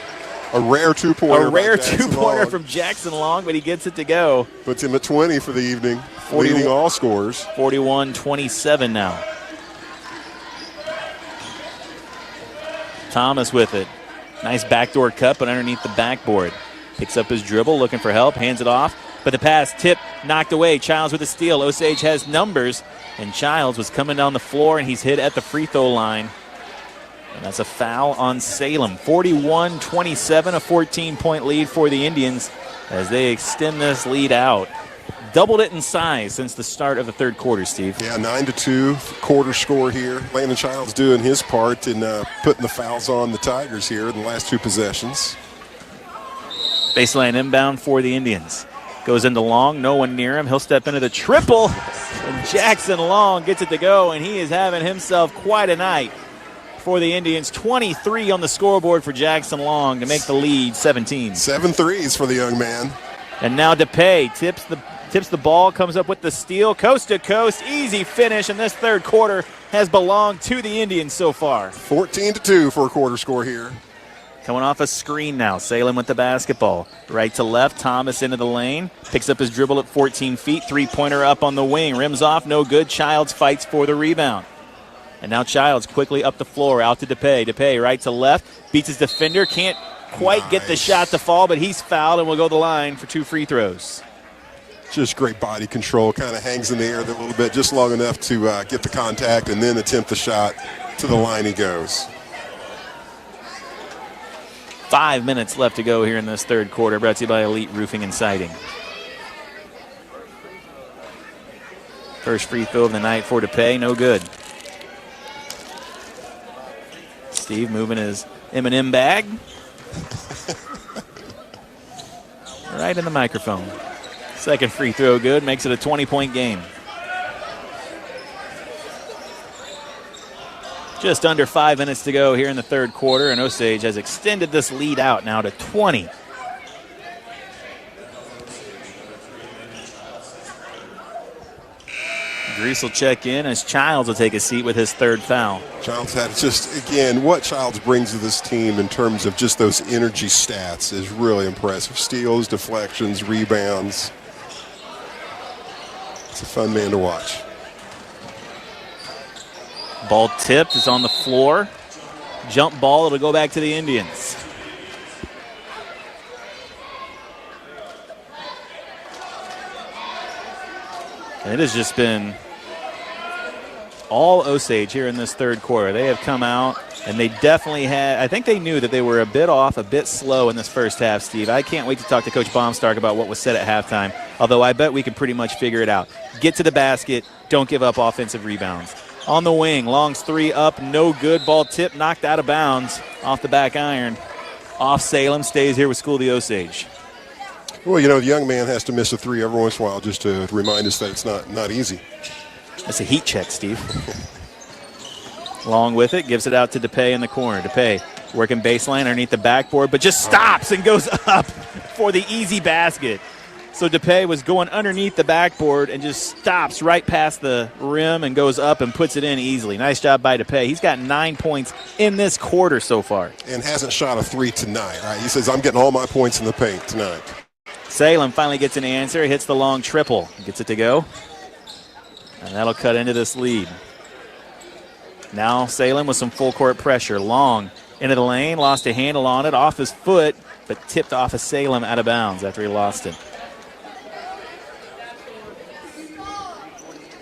a rare two-pointer. A rare two-pointer from Jackson Long, but he gets it to go. Puts him at 20 for the evening, leading all scorers. 41-27 now. Thomas with it. Nice backdoor cut, but underneath the backboard. Picks up his dribble, looking for help, hands it off. But the pass tip knocked away. Childs with a steal. Osage has numbers, and Childs was coming down the floor, and he's hit at the free throw line. And that's a foul on Salem. 41-27, a 14-point lead for the Indians as they extend this lead out. Doubled it in size since the start of the third quarter, Steve. Yeah, 9-2 quarter score here. Landon Childs doing his part in putting the fouls on the Tigers here in the last two possessions. Baseline inbound for the Indians. Goes into Long, no one near him. He'll step into the triple, and Jackson Long gets it to go, and he is having himself quite a night for the Indians. 23 on the scoreboard for Jackson Long to make the lead 17. 7 threes for the young man. And now DePay tips the ball, comes up with the steal, coast to coast, easy finish, and this third quarter has belonged to the Indians so far. 14-2 for a quarter score here. Coming off a screen now, Salem with the basketball. Right to left, Thomas into the lane, picks up his dribble at 14 feet, three-pointer up on the wing, rims off, no good. Childs fights for the rebound. And now Childs quickly up the floor, out to DePay. DePay right to left, beats his defender, can't quite get the shot to fall, but he's fouled and will go to the line for 2 free throws. Just great body control, kind of hangs in the air a little bit, just long enough to get the contact and then attempt the shot. To the line he goes. 5 minutes left to go here in this third quarter, brought to you by Elite Roofing and Siding. First free throw of the night for DePay, no good. Steve moving his M&M bag. Right in the microphone. Second free throw good, makes it a 20-point game. Just under 5 minutes to go here in the third quarter, and Osage has extended this lead out now to 20. Grease will check in as Childs will take a seat with his third foul. Childs had just, again, what Childs brings to this team in terms of just those energy stats is really impressive. Steals, deflections, rebounds. It's a fun man to watch. Ball tipped, is on the floor. Jump ball, it'll go back to the Indians. And it has just been all Osage here in this third quarter. They have come out, and they definitely had, I think they knew that they were a bit off, a bit slow in this first half, Steve. I can't wait to talk to Coach Baumstark about what was said at halftime, although I bet we could pretty much figure it out. Get to the basket, don't give up offensive rebounds. On the wing, Long's three up, no good. Ball tip, knocked out of bounds off the back iron. Off Salem, stays here with School of the Osage. Well, you know, the young man has to miss a three every once in a while just to remind us that it's not easy. That's a heat check, Steve. Long with it, gives it out to DePay in the corner. DePay working baseline underneath the backboard, but just stops and goes up for the easy basket. So DePay was going underneath the backboard and just stops right past the rim and goes up and puts it in easily. Nice job by DePay. He's got 9 points in this quarter so far. And hasn't shot a three tonight, right? He says, I'm getting all my points in the paint tonight. Salem finally gets an answer, hits the long triple, gets it to go. And that'll cut into this lead. Now Salem with some full court pressure. Long into the lane, lost a handle on it, off his foot, but tipped off of Salem out of bounds after he lost it.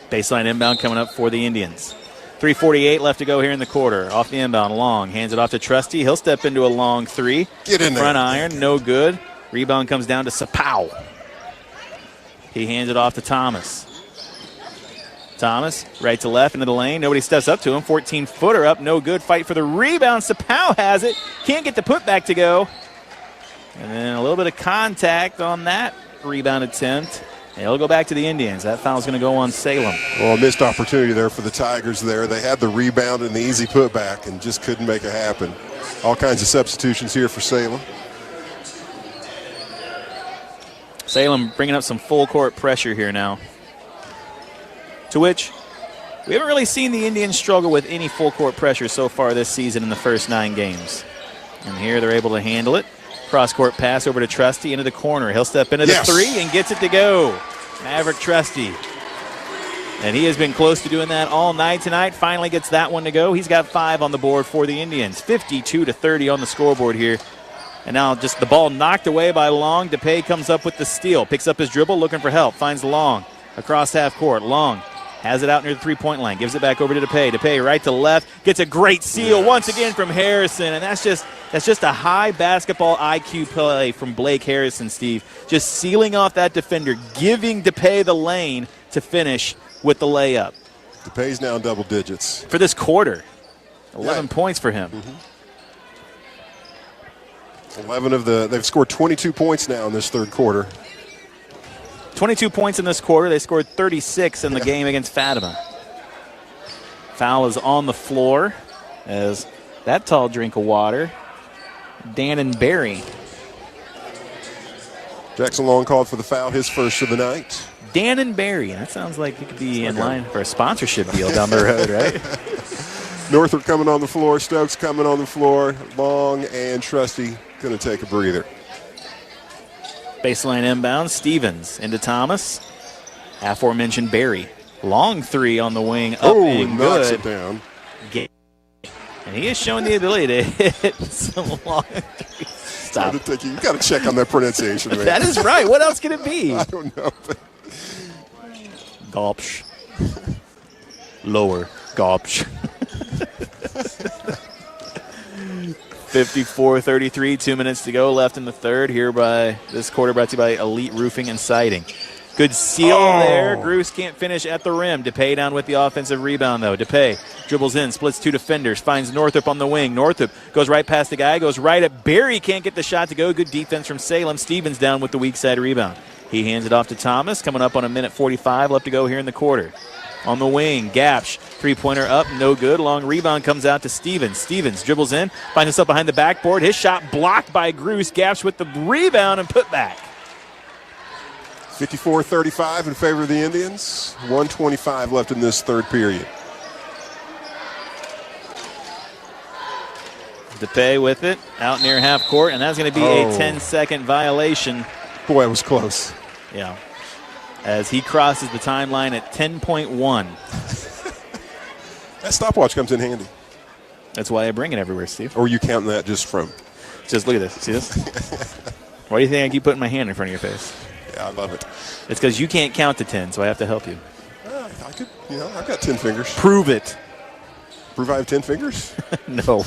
Baseline inbound coming up for the Indians. 3:48 left to go here in the quarter. Off the inbound, Long hands it off to Trusty. He'll step into a long three. Get in there. Front iron, no good. Rebound comes down to Sapow. He hands it off to Thomas. Thomas, right to left into the lane. Nobody steps up to him. 14-footer up, no good. Fight for the rebound. Sapow has it. Can't get the putback to go. And then a little bit of contact on that rebound attempt. And it'll go back to the Indians. That foul's going to go on Salem. Well, a missed opportunity there for the Tigers there. They had the rebound and the easy putback and just couldn't make it happen. All kinds of substitutions here for Salem. Salem bringing up some full court pressure here now. To which we haven't really seen the Indians struggle with any full court pressure so far this season in the first 9 games. And here they're able to handle it. Cross-court pass over to Trusty into the corner. He'll step into the three and gets it to go. Maverick Trusty. And he has been close to doing that all night tonight. Finally gets that one to go. He's got 5 on the board for the Indians. 52-30 on the scoreboard here. And now just the ball knocked away by Long. DePay comes up with the steal. Picks up his dribble, looking for help. Finds Long across half court. Long has it out near the three-point line. Gives it back over to DePay. DePay right to left. Gets a great seal once again from Harrison. And that's just a high basketball IQ play from Blake Harrison, Steve. Just sealing off that defender, giving DePay the lane to finish with the layup. DePay's now in double digits. For this quarter, 11 points for him. 11 they've scored 22 points now in this third quarter. 22 points in this quarter. They scored 36 in the game against Fatima. Foul is on the floor as that tall drink of water. Dannon Berry. Jackson Long called for the foul, his first of the night. Dannon Berry. That sounds like it could be in line for a sponsorship deal down the road, right? Northrop coming on the floor. Stokes coming on the floor. Long and Trusty going to take a breather. Baseline inbound. Stevens into Thomas. Aforementioned Berry. Long three on the wing. Up and knocks good. it down. And he is showing the ability to hit some long threes. Stop. You got to check on that pronunciation, man. That is right. What else can it be? I don't know. Gulpsh. Lower. Gulpsh. 54-33, 2 minutes to go left in the third. Here by this quarter brought to you by Elite Roofing and Siding. Good seal there. Gruce can't finish at the rim. DePay down with the offensive rebound, though. DePay dribbles in, splits 2 defenders, finds Northrop on the wing. Northrop goes right past the guy, goes right at Barry. Can't get the shot to go. Good defense from Salem. Stevens down with the weak side rebound. He hands it off to Thomas, coming up on 1:45 left to go here in the quarter. On the wing, Gapsh, three-pointer up, no good. Long rebound comes out to Stevens. Stevens dribbles in, finds himself behind the backboard. His shot blocked by Gruce. Gapsh with the rebound and put back. 54-35 in favor of the Indians. 1:25 left in this third period. DePay with it, out near half court, and that's going to be a 10-second violation. Boy, it was close. Yeah. As he crosses the timeline at 10.1. That stopwatch comes in handy. That's why I bring it everywhere, Steve. Or are you counting that just from? Just look at this. See this? Why do you think I keep putting my hand in front of your face? Yeah, I love it. It's because you can't count to 10, so I have to help you. I could, I've got 10 fingers. Prove it. Prove I have 10 fingers? No.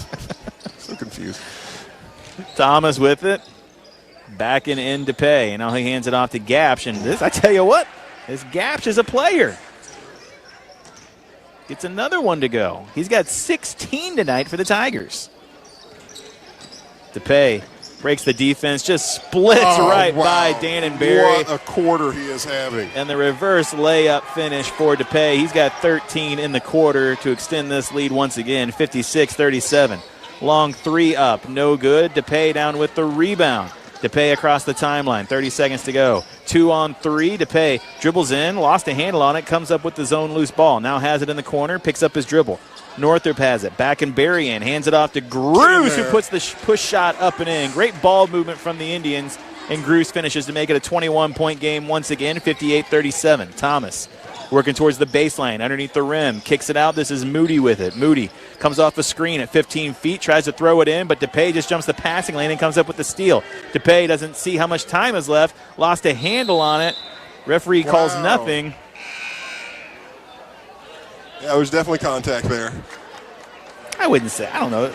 So confused. Thomas with it. Backing in to pay. And now he hands it off to Gapsh. And this, I tell you what, this Gapsh is a player. Gets another one to go. He's got 16 tonight for the Tigers. DePay breaks the defense, just splits by Danenberry. What a quarter he is having. And the reverse layup finish for DePay. He's got 13 in the quarter to extend this lead once again, 56-37. Long three up, no good. DePay down with the rebound. DePay across the timeline, 30 seconds to go. 2 on 3. DePay dribbles in, lost a handle on it, comes up with the zone loose ball. Now has it in the corner, picks up his dribble. Northrop has it, back and Barry in, hands it off to Gruce, who puts the push shot up and in. Great ball movement from the Indians, and Gruce finishes to make it a 21-point game once again, 58-37. Thomas working towards the baseline, underneath the rim, kicks it out. This is Moody with it. Moody comes off a screen at 15 feet, tries to throw it in, but DePay just jumps the passing lane and comes up with the steal. DePay doesn't see how much time is left, lost a handle on it. Referee calls nothing. Yeah, there was definitely contact there. I wouldn't say. I don't know.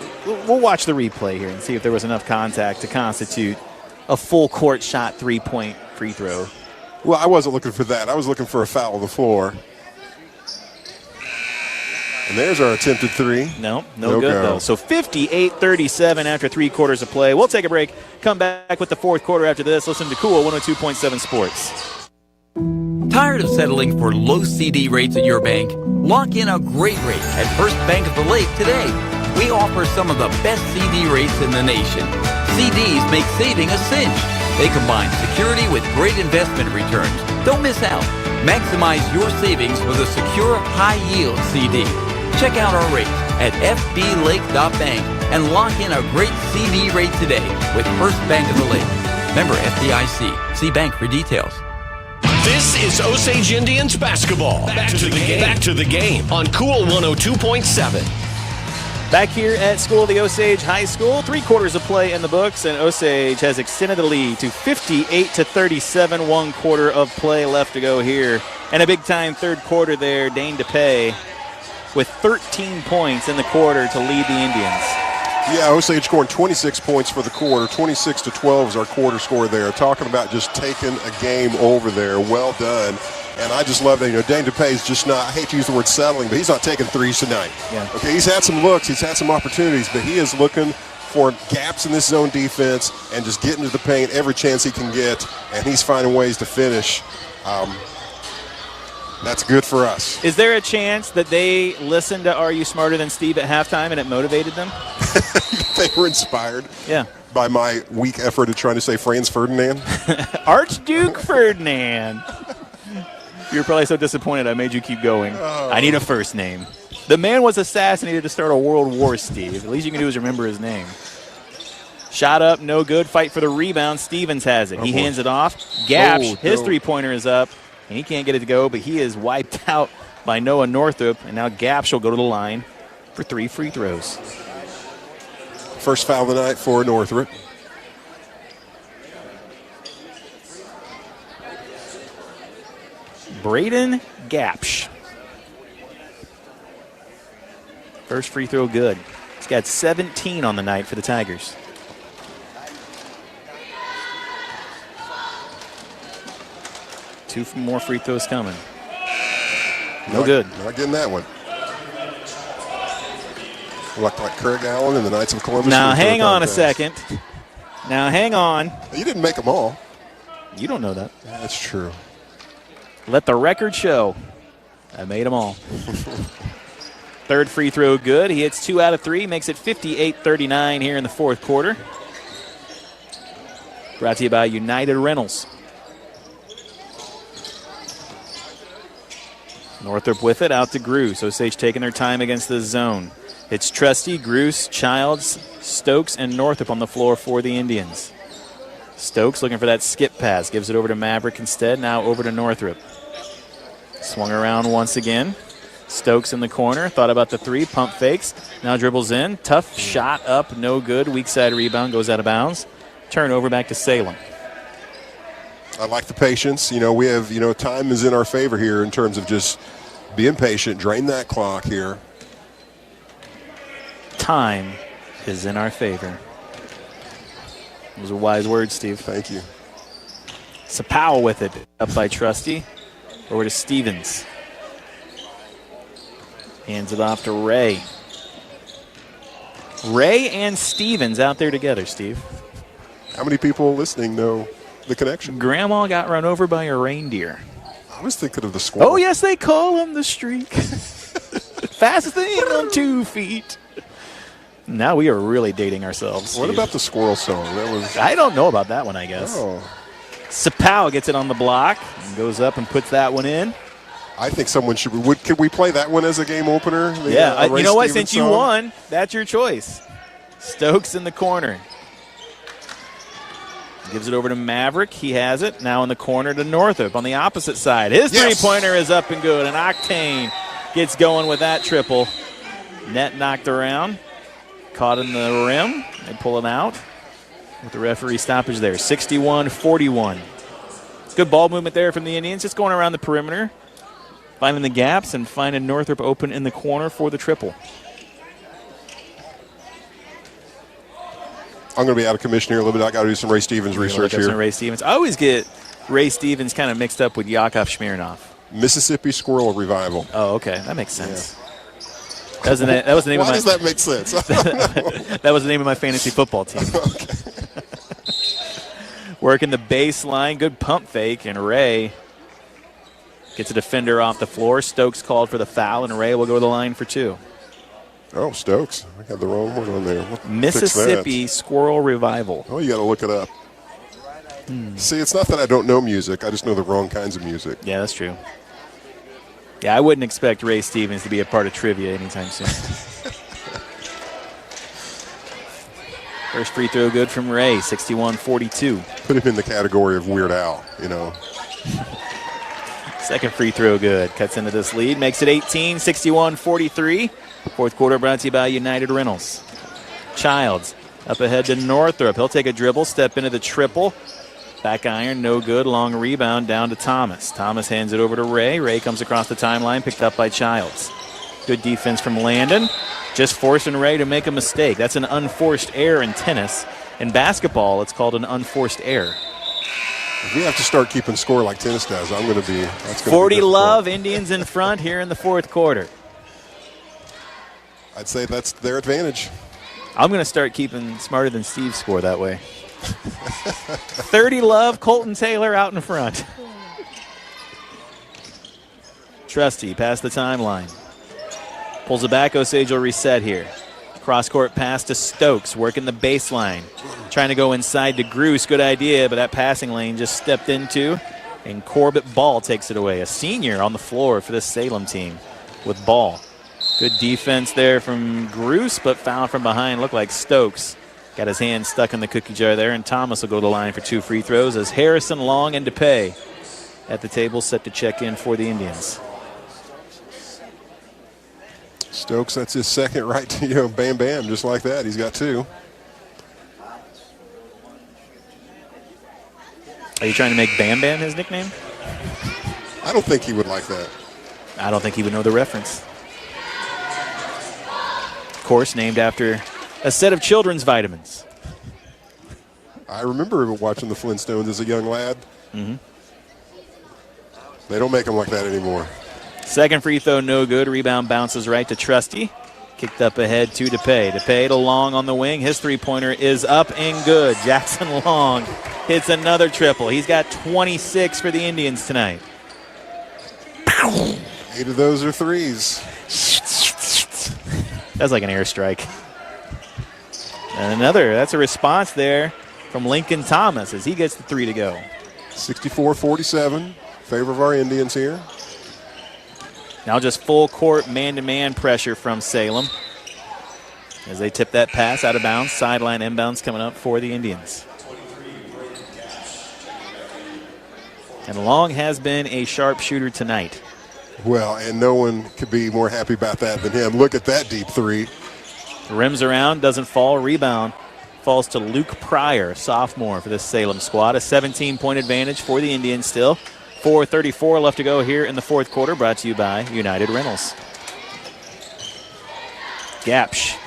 We'll watch the replay here and see if there was enough contact to constitute a full court shot 3-point free throw. Well, I wasn't looking for that. I was looking for a foul on the floor. And there's our attempted three. No good, though. So 58-37 after 3 quarters of play. We'll take a break. Come back with the fourth quarter after this. Listen to Cool 102.7 Sports. Tired of settling for low CD rates at your bank? Lock in a great rate at First Bank of the Lake today. We offer some of the best CD rates in the nation. CDs make saving a cinch. They combine security with great investment returns. Don't miss out. Maximize your savings with a secure, high-yield CD. Check out our rates at fblake.bank and lock in a great CD rate today with First Bank of the Lake. Member FDIC. See bank for details. This is Osage Indians basketball. Back to the game. Back to the game on Cool 102.7. Back here at School of the Osage High School, 3 quarters of play in the books, and Osage has extended the lead to 58-37, 1 quarter of play left to go here. And a big-time third quarter there, Dane DePay with 13 points in the quarter to lead the Indians. Yeah, Osage scoring 26 points for the quarter. 26-12 is our quarter score there. Talking about just taking a game over there. Well done. And I just love that. Dane DePay is just not, I hate to use the word settling, but he's not taking threes tonight. Yeah. Okay, he's had some looks, he's had some opportunities, but he is looking for gaps in this zone defense and just getting to the paint every chance he can get, and he's finding ways to finish. That's good for us. Is there a chance that they listened to Are You Smarter Than Steve at halftime and it motivated them? They were inspired by my weak effort at trying to say Franz Ferdinand. Archduke Ferdinand. You were probably so disappointed I made you keep going. Oh. I need a first name. The man was assassinated to start a world war, Steve. At least you can do is remember his name. Shot up, no good. Fight for the rebound. Stevens has it. He hands it off. Gapsh, his three-pointer is up, and he can't get it to go, but he is wiped out by Noah Northrop, and now Gapsh will go to the line for 3 free throws. First foul of the night for Northrop. Braden Gapsh. First free throw good. He's got 17 on the night for the Tigers. Two more free throws coming. No good. Not getting that one. Looked like Craig Allen and the Knights of Columbus. Now hang on a second. Now hang on. You didn't make them all. You don't know that. That's true. Let the record show. I made them all. Third free throw good. He hits 2 out of 3, makes it 58-39 here in the fourth quarter. Brought to you by United Rentals. Northrop with it, out to Gruce. Osage taking their time against the zone. It's Trusty, Gruce, Childs, Stokes, and Northrop on the floor for the Indians. Stokes looking for that skip pass. Gives it over to Maverick instead. Now over to Northrop. Swung around once again. Stokes in the corner, thought about the three, pump fakes, now dribbles in. Tough shot up, no good. Weak side rebound, goes out of bounds. Turnover back to Salem. I like the patience. We have, time is in our favor here in terms of just being patient, drain that clock here. Time is in our favor. Those are wise words, Steve. Thank you. Sapau with it, up by Trusty. Over to Stevens. Hands it off to Ray. Ray and Stevens out there together, Steve. How many people listening know the connection? Grandma got run over by a reindeer. I was thinking of the squirrel. Oh, yes, they call him the streak. Fastest thing on 2 feet. Now we are really dating ourselves. What Steve. about the squirrel song? I don't know about that one, I guess. Oh. Sapau gets it on the block and goes up and puts that one in. I think someone should. Could we play that one as a game opener? Yeah, you know what? Stevens Since you song? won, that's your choice. Stokes in the corner. Gives it over to Maverick. He has it. Now in the corner to Northup on the opposite side. His three-pointer is up and good. And Octane gets going with that triple. Net knocked around. Caught in the rim. They pull it out with the referee stoppage there. 61-41. Good ball movement there from the Indians. Just going around the perimeter. Finding the gaps and finding Northup open in the corner for the triple. I'm going to be out of commission here a little bit. I got to do some Ray Stevens research here. Ray Stevens. I always get Ray Stevens kind of mixed up with Yakov Smirnoff. Mississippi Squirrel Revival. Oh, okay. That makes sense. Yeah. That was the name Why of my, does that make sense? That was the name of my fantasy football team. Working the baseline. Good pump fake, and Ray gets a defender off the floor. Stokes called for the foul, and Ray will go to the line for two. Oh, Stokes. I had the wrong one on there. Mississippi Squirrel Revival. Oh, you got to look it up. See, it's not that I don't know music. I just know the wrong kinds of music. Yeah, that's true. Yeah, I wouldn't expect Ray Stevens to be a part of trivia anytime soon. First free throw good from Ray, 61-42. Put him in the category of Weird Al, Second free throw good. Cuts into this lead, makes it 18, 61-43. Fourth quarter brought to you by United Rentals. Childs up ahead to Northup. He'll take a dribble, step into the triple. Back iron, no good. Long rebound down to Thomas. Thomas hands it over to Ray. Ray comes across the timeline, picked up by Childs. Good defense from Landon. Just forcing Ray to make a mistake. That's an unforced error in tennis. In basketball, it's called an unforced error. If we have to start keeping score like tennis does, I'm going to be. That's going 40 to be love, Indians in front here in the fourth quarter. I'd say that's their advantage. I'm going to start keeping smarter than Steve's score that way. 30 love, Colton Taylor out in front. Trusty past the timeline. Pulls it back, Osage will reset here. Cross-court pass to Stokes, working the baseline. Trying to go inside to Gruce, good idea, but that passing lane just stepped into, and Corbett Ball takes it away. A senior on the floor for this Salem team with Ball. Good defense there from Gruce, but foul from behind. Looked like Stokes got his hand stuck in the cookie jar there, and Thomas will go to the line for two free throws as Harrison, Long, and DePay at the table set to check in for the Indians. Stokes, that's his second right to, bam, bam, just like that. He's got two. Are you trying to make Bam Bam his nickname? I don't think he would like that. I don't think he would know the reference. Of course, named after a set of children's vitamins. I remember watching the Flintstones as a young lad. Mm-hmm. They don't make them like that anymore. Second free throw, no good. Rebound bounces right to Trusty. Kicked up ahead to DePay. DePay to Long on the wing. His three-pointer is up and good. Jackson Long hits another triple. He's got 26 for the Indians tonight. 8 of those are threes. That's like an airstrike. And that's a response there from Lincoln Thomas as he gets the three to go. 64-47, favor of our Indians here. Now just full court man-to-man pressure from Salem as they tip that pass out of bounds. Sideline inbounds coming up for the Indians. And Long has been a sharpshooter tonight. Well, and no one could be more happy about that than him. Look at that deep three. Rims around, doesn't fall. Rebound falls to Luke Pryor, sophomore for this Salem squad. A 17-point advantage for the Indians still. 4:34 left to go here in the fourth quarter, brought to you by United Rentals. Gapsch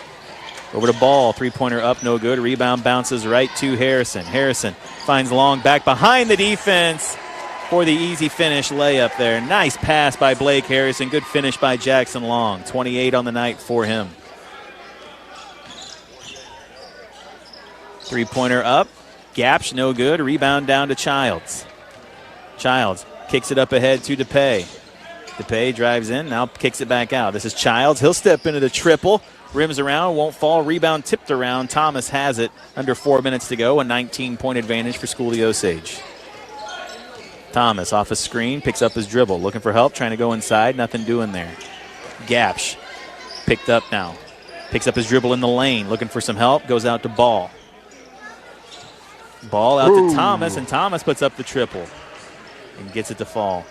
over to Ball. Three-pointer up, no good. Rebound bounces right to Harrison. Harrison finds Long back behind the defense for the easy finish layup there. Nice pass by Blake Harrison. Good finish by Jackson Long. 28 on the night for him. Three-pointer up. Gapsch, no good. Rebound down to Childs. Childs kicks it up ahead to DePay. DePay drives in, now kicks it back out. This is Childs. He'll step into the triple. Rims around, won't fall. Rebound tipped around. Thomas has it. Under 4 minutes to go. A 19-point advantage for School of the Osage. Thomas off a screen, picks up his dribble. Looking for help, trying to go inside. Nothing doing there. Gapsch picked up now. Picks up his dribble in the lane. Looking for some help. Goes out to Ball. Ball out to Thomas, and Thomas puts up the triple and gets it to fall.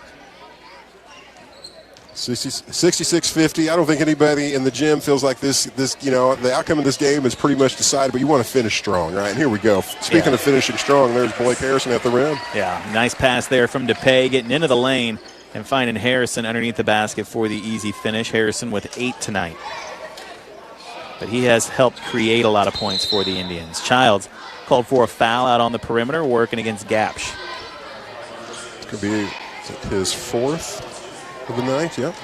66-50. I don't think anybody in the gym feels like this, the outcome of this game is pretty much decided, but you want to finish strong, right? And here we go. Speaking of finishing strong, there's Blake Harrison at the rim. Yeah, nice pass there from DePay, getting into the lane and finding Harrison underneath the basket for the easy finish. Harrison with 8 tonight. But he has helped create a lot of points for the Indians. Childs called for a foul out on the perimeter, working against Gapsch. It could be his fourth of the night, yep.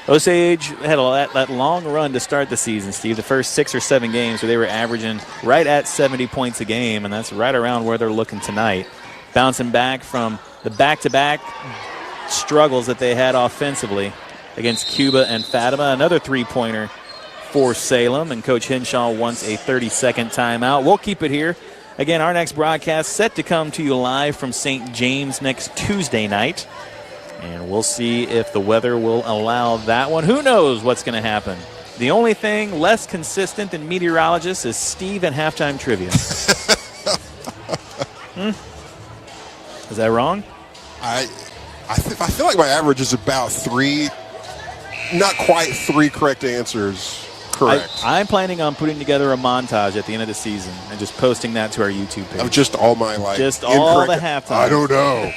Osage had that long run to start the season, Steve. The first 6 or 7 games where they were averaging right at 70 points a game, and that's right around where they're looking tonight. Bouncing back from the back-to-back struggles that they had offensively against Cuba and Fatima. Another three-pointer for Salem, and Coach Henshaw wants a 30-second timeout. We'll keep it here. Again, our next broadcast set to come to you live from St. James next Tuesday night. And we'll see if the weather will allow that one. Who knows what's going to happen? The only thing less consistent than meteorologists is Steve and halftime trivia. Is that wrong? I feel like my average is about 3, not quite 3 correct answers. Correct. I'm planning on putting together a montage at the end of the season and just posting that to our YouTube page. Of just all my all the halftime. I don't know.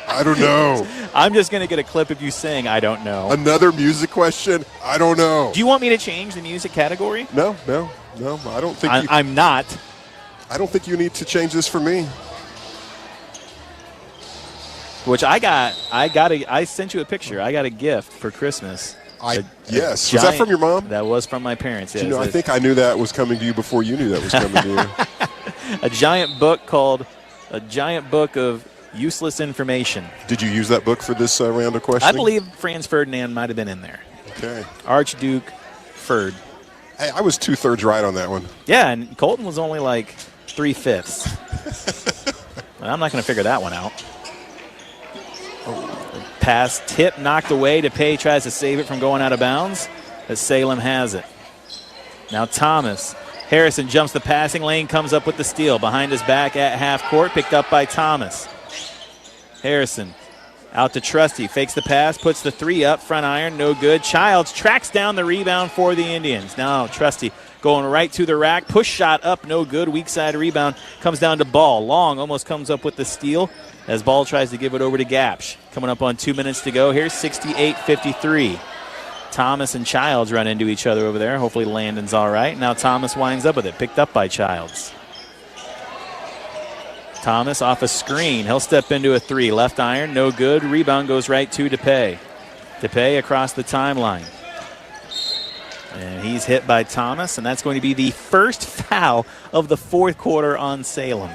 I don't know. I'm just going to get a clip of you saying, I don't know. Another music question? I don't know. Do you want me to change the music category? No. I don't think I'm not. I don't think you need to change this for me. Which I sent you a picture. I got a gift for Christmas. Yes. Was that from your mom? That was from my parents, yes. I think I knew that was coming to you before you knew that was coming to you. A giant book called A Giant Book of Useless Information. Did you use that book for this round of questioning? I believe Franz Ferdinand might have been in there. Okay. Archduke Ferd. Hey, I was 2/3 right on that one. Yeah, and Colton was only like 3/5. I'm not going to figure that one out. Pass, tip, knocked away. DePay tries to save it from going out of bounds, but Salem has it. Now Thomas. Harrison jumps the passing lane, comes up with the steal. Behind his back at half court, picked up by Thomas. Harrison out to Trusty, fakes the pass, puts the 3 up, front iron, no good. Childs tracks down the rebound for the Indians. Now Trusty going right to the rack, push shot up, no good. Weak side rebound comes down to Ball. Long almost comes up with the steal as Ball tries to give it over to Gapsch. Coming up on 2 minutes to go here, 68-53. Thomas and Childs run into each other over there. Hopefully Landon's all right. Now Thomas winds up with it, picked up by Childs. Thomas off a screen. He'll step into a 3. Left iron, no good. Rebound goes right to DePay. DePay across the timeline. And he's hit by Thomas, and that's going to be the first foul of the fourth quarter on Salem.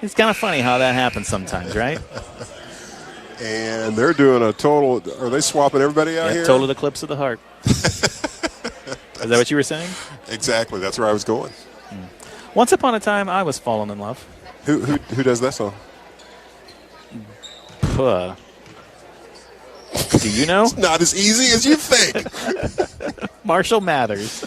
It's kind of funny how that happens sometimes, right? And they're doing a total. Are they swapping everybody out here? Total eclipse of the heart. Is that what you were saying? Exactly. That's where I was going. Once upon a time, I was falling in love. Who does that song? Do you know? It's not as easy as you think. Marshall Mathers.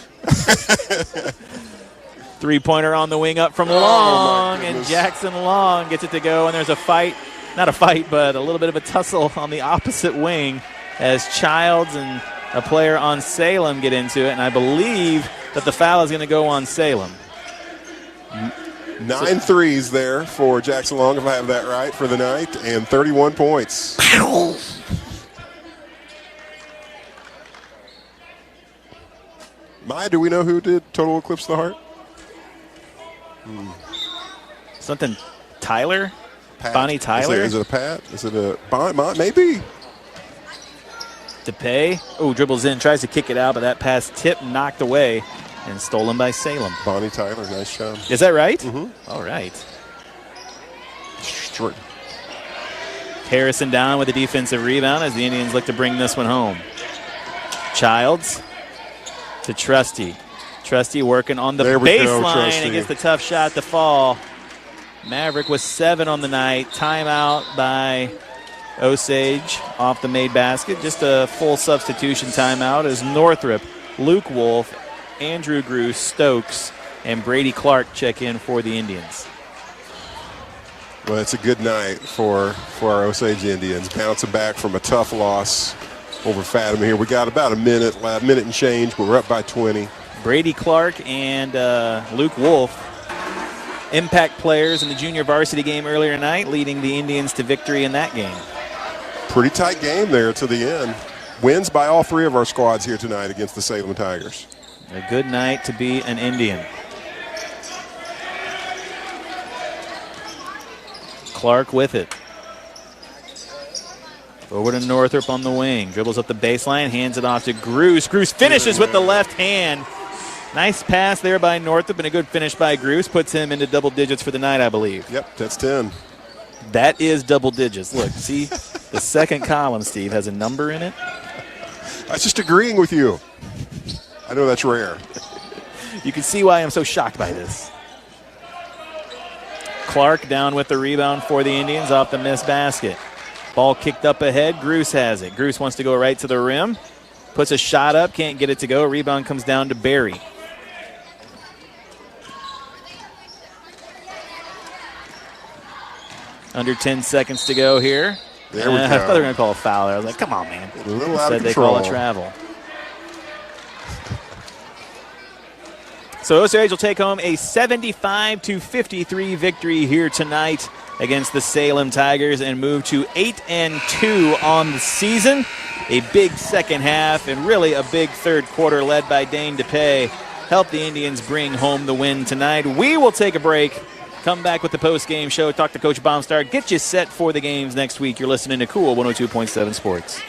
Three-pointer on the wing up from Long, and Jackson Long gets it to go, and there's a fight not a fight, but a little bit of a tussle on the opposite wing as Childs and a player on Salem get into it, and I believe that the foul is going to go on Salem. 9 threes there for Jackson Long, if I have that right, for the night, and 31 points. Maya, do we know who did Total Eclipse of the Heart? Something Tyler? Pat. Bonnie Tyler? Is it a Pat? Is it a Bon? Maybe. DePay. Oh, dribbles in, tries to kick it out, but that pass tipped, knocked away, and stolen by Salem. Bonnie Tyler, nice job. Is that right? Mm-hmm. All right. Straight. Harrison down with a defensive rebound as the Indians look to bring this one home. Childs to Trusty. Trusty working on the baseline and gets the tough shot to fall. Maverick was 7 on the night. Timeout by Osage off the made basket. Just a full substitution timeout as Northrop, Luke Wolf, Andrew Grew, Stokes, and Brady Clark check in for the Indians. Well, it's a good night for our Osage Indians. Bouncing back from a tough loss over Fatima here. We got about a minute and change, but we're up by 20. Brady Clark and Luke Wolf, impact players in the junior varsity game earlier tonight, leading the Indians to victory in that game. Pretty tight game there to the end. Wins by all 3 of our squads here tonight against the Salem Tigers. A good night to be an Indian. Clark with it. Over to Northrop on the wing. Dribbles up the baseline, hands it off to Gruce. Gruce finishes with the left hand. Nice pass there by Northrop and a good finish by Gruce. Puts him into double digits for the night, I believe. Yep, that's 10. That is double digits. Look, see, the second column, Steve, has a number in it. I was just agreeing with you. I know that's rare. You can see why I'm so shocked by this. Clark down with the rebound for the Indians off the missed basket. Ball kicked up ahead. Gruce has it. Gruce wants to go right to the rim. Puts a shot up. Can't get it to go. Rebound comes down to Barry. Under 10 seconds to go here. There we go. I thought they were going to call a foul there. I was like, come on, man. A little out of Said they control. call a travel. So Osage will take home a 75-53 victory here tonight against the Salem Tigers and move to 8-2 on the season. A big second half and really a big third quarter led by Dane DePay helped the Indians bring home the win tonight. We will take a break, come back with the post-game show, talk to Coach Baumstar, get you set for the games next week. You're listening to Cool 102.7 Sports.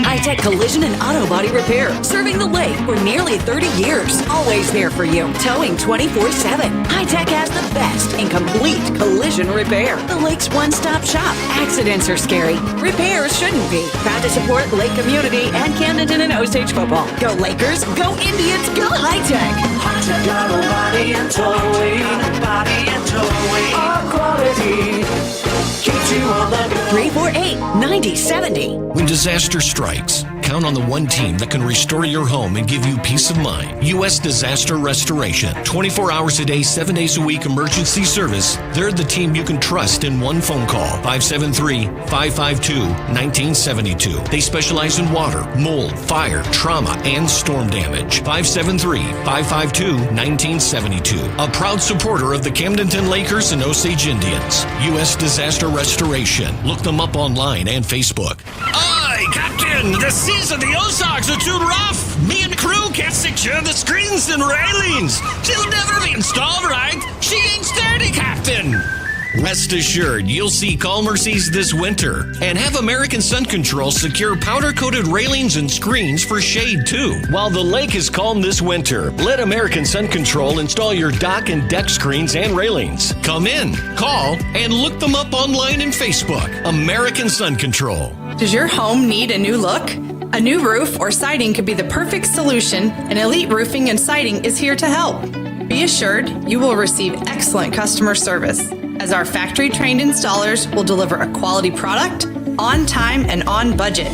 High-Tech Collision and Auto Body Repair, serving the lake for nearly 30 years. Always there for you, towing 24/7. High-Tech has the best in complete collision repair. The lake's one-stop shop. Accidents are scary. Repairs shouldn't be. Proud to support Lake community and Camdenton and Osage football. Go Lakers, go Indians, go High-Tech. High-Tech Auto Body and Towing. Body and Towing. Our quality keeps you on the go. 348-9070. When disaster strikes, count on the one team that can restore your home and give you peace of mind. U.S. Disaster Restoration. 24 hours a day, 7 days a week emergency service. They're the team you can trust in one phone call. 573-552-1972. They specialize in water, mold, fire, trauma, and storm damage. 573-552-1972. A proud supporter of the Camdenton Lakers and Osage Indians. U.S. Disaster Restoration. Look them up online and Facebook. Aye, Captain! The seas of the Ozarks are too rough! Me and crew can't secure the screens and railings! She'll never be installed right! She ain't sturdy, Captain! Rest assured, you'll see calmer seas this winter. And have American Sun Control secure powder-coated railings and screens for shade, too. While the lake is calm this winter, let American Sun Control install your dock and deck screens and railings. Come in, call, and look them up online and Facebook. American Sun Control. Does your home need a new look? A new roof or siding could be the perfect solution, and Elite Roofing and Siding is here to help. Be assured you will receive excellent customer service, as our factory-trained installers will deliver a quality product, on time and on budget.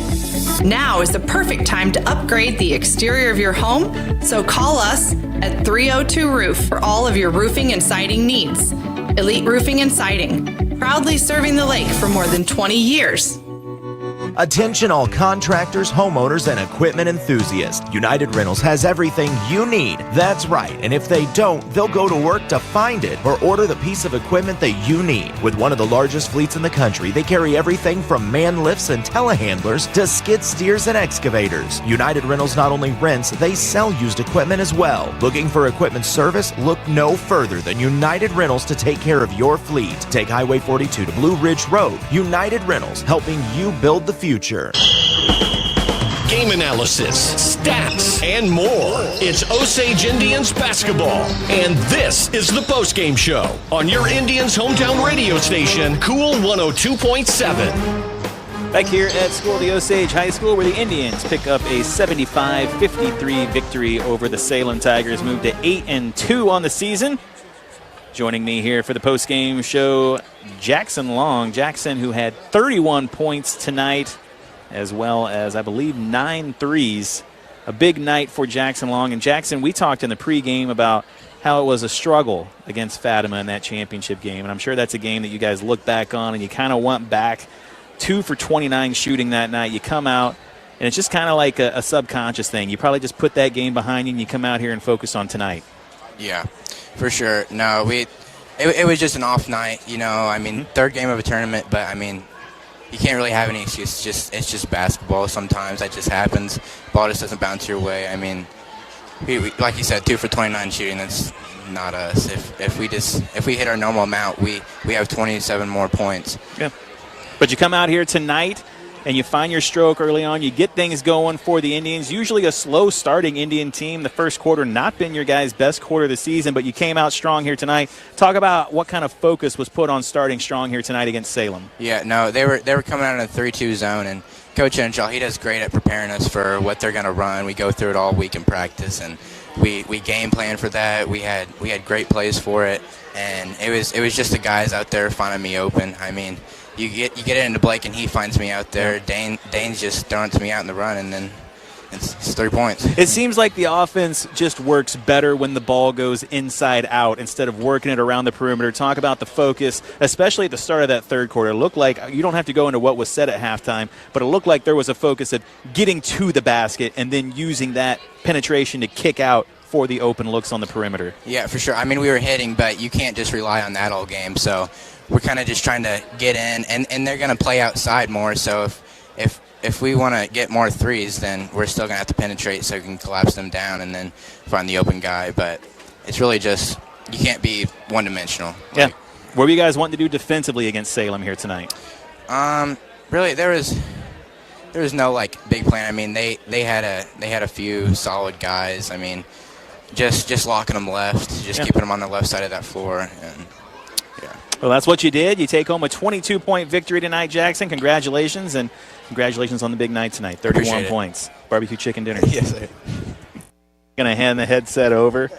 Now is the perfect time to upgrade the exterior of your home, so call us at 302 Roof for all of your roofing and siding needs. Elite Roofing and Siding, proudly serving the lake for more than 20 years. Attention all contractors, homeowners, and equipment enthusiasts. United Rentals has everything you need. That's right. And if they don't, they'll go to work to find it or order the piece of equipment that you need. With one of the largest fleets in the country, they carry everything from man lifts and telehandlers to skid steers and excavators. United Rentals not only rents, they sell used equipment as well. Looking for equipment service? Look no further than United Rentals to take care of your fleet. Take Highway 42 to Blue Ridge Road. United Rentals, helping you build the future. Game analysis, stats, and more. It's Osage Indians basketball. And this is the Postgame Show on your Indians' hometown radio station, Cool 102.7. Back here at school, the Osage High School, where the Indians pick up a 75-53 victory over the Salem Tigers, moved to 8-2 on the season. Joining me here for the postgame show, Jackson Long. Jackson, who had 31 points tonight, as well as, I believe, 9 threes. A big night for Jackson Long. And Jackson, we talked in the pregame about how it was a struggle against Fatima in that championship game. And I'm sure that's a game that you guys look back on and you kind of want back. 2 for 29 shooting that night. You come out, and it's just kind of like a subconscious thing. You probably just put that game behind you and you come out here and focus on tonight. Yeah, for sure. No, it was just an off night, you know. I mean, third game of a tournament, but, I mean, you can't really have any excuse. It's just basketball. Sometimes that just happens. Ball just doesn't bounce your way. I mean, we like you said, 2 for 29 shooting. That's not us. If we hit our normal amount, we have 27 more points. Yeah. But you come out here tonight and you find your stroke early on. You get things going for the Indians. Usually a slow starting Indian team. The first quarter not been your guys' best quarter of the season, but you came out strong here tonight. Talk about what kind of focus was put on starting strong here tonight against Salem. Yeah, no, they were coming out in a 3-2 zone, and Coach Henshaw, he does great at preparing us for what they're going to run. We go through it all week in practice, and we game plan for that. We had great plays for it, and it was just the guys out there finding me open. I mean, you get it into Blake, and he finds me out there. Dane's just throwing it to me out in the run, and then it's 3 points. It seems like the offense just works better when the ball goes inside out instead of working it around the perimeter. Talk about the focus, especially at the start of that third quarter. It looked like, you don't have to go into what was said at halftime, but it looked like there was a focus of getting to the basket and then using that penetration to kick out for the open looks on the perimeter. Yeah, for sure. I mean, we were hitting, but you can't just rely on that all game. So we're kind of just trying to get in, and they're going to play outside more. So if we want to get more threes, then we're still going to have to penetrate so we can collapse them down and then find the open guy. But it's really just, you can't be one-dimensional. Yeah. What were you guys wanting to do defensively against Salem here tonight? Really, there was no big plan. I mean, they had a few solid guys. I mean, just locking them left, keeping them on the left side of that floor, and yeah. Well, that's what you did. You take home a 22-point victory tonight, Jackson. Congratulations, and congratulations on the big night tonight. 31 points. Barbecue chicken dinner. Yes, sir. Going to hand the headset over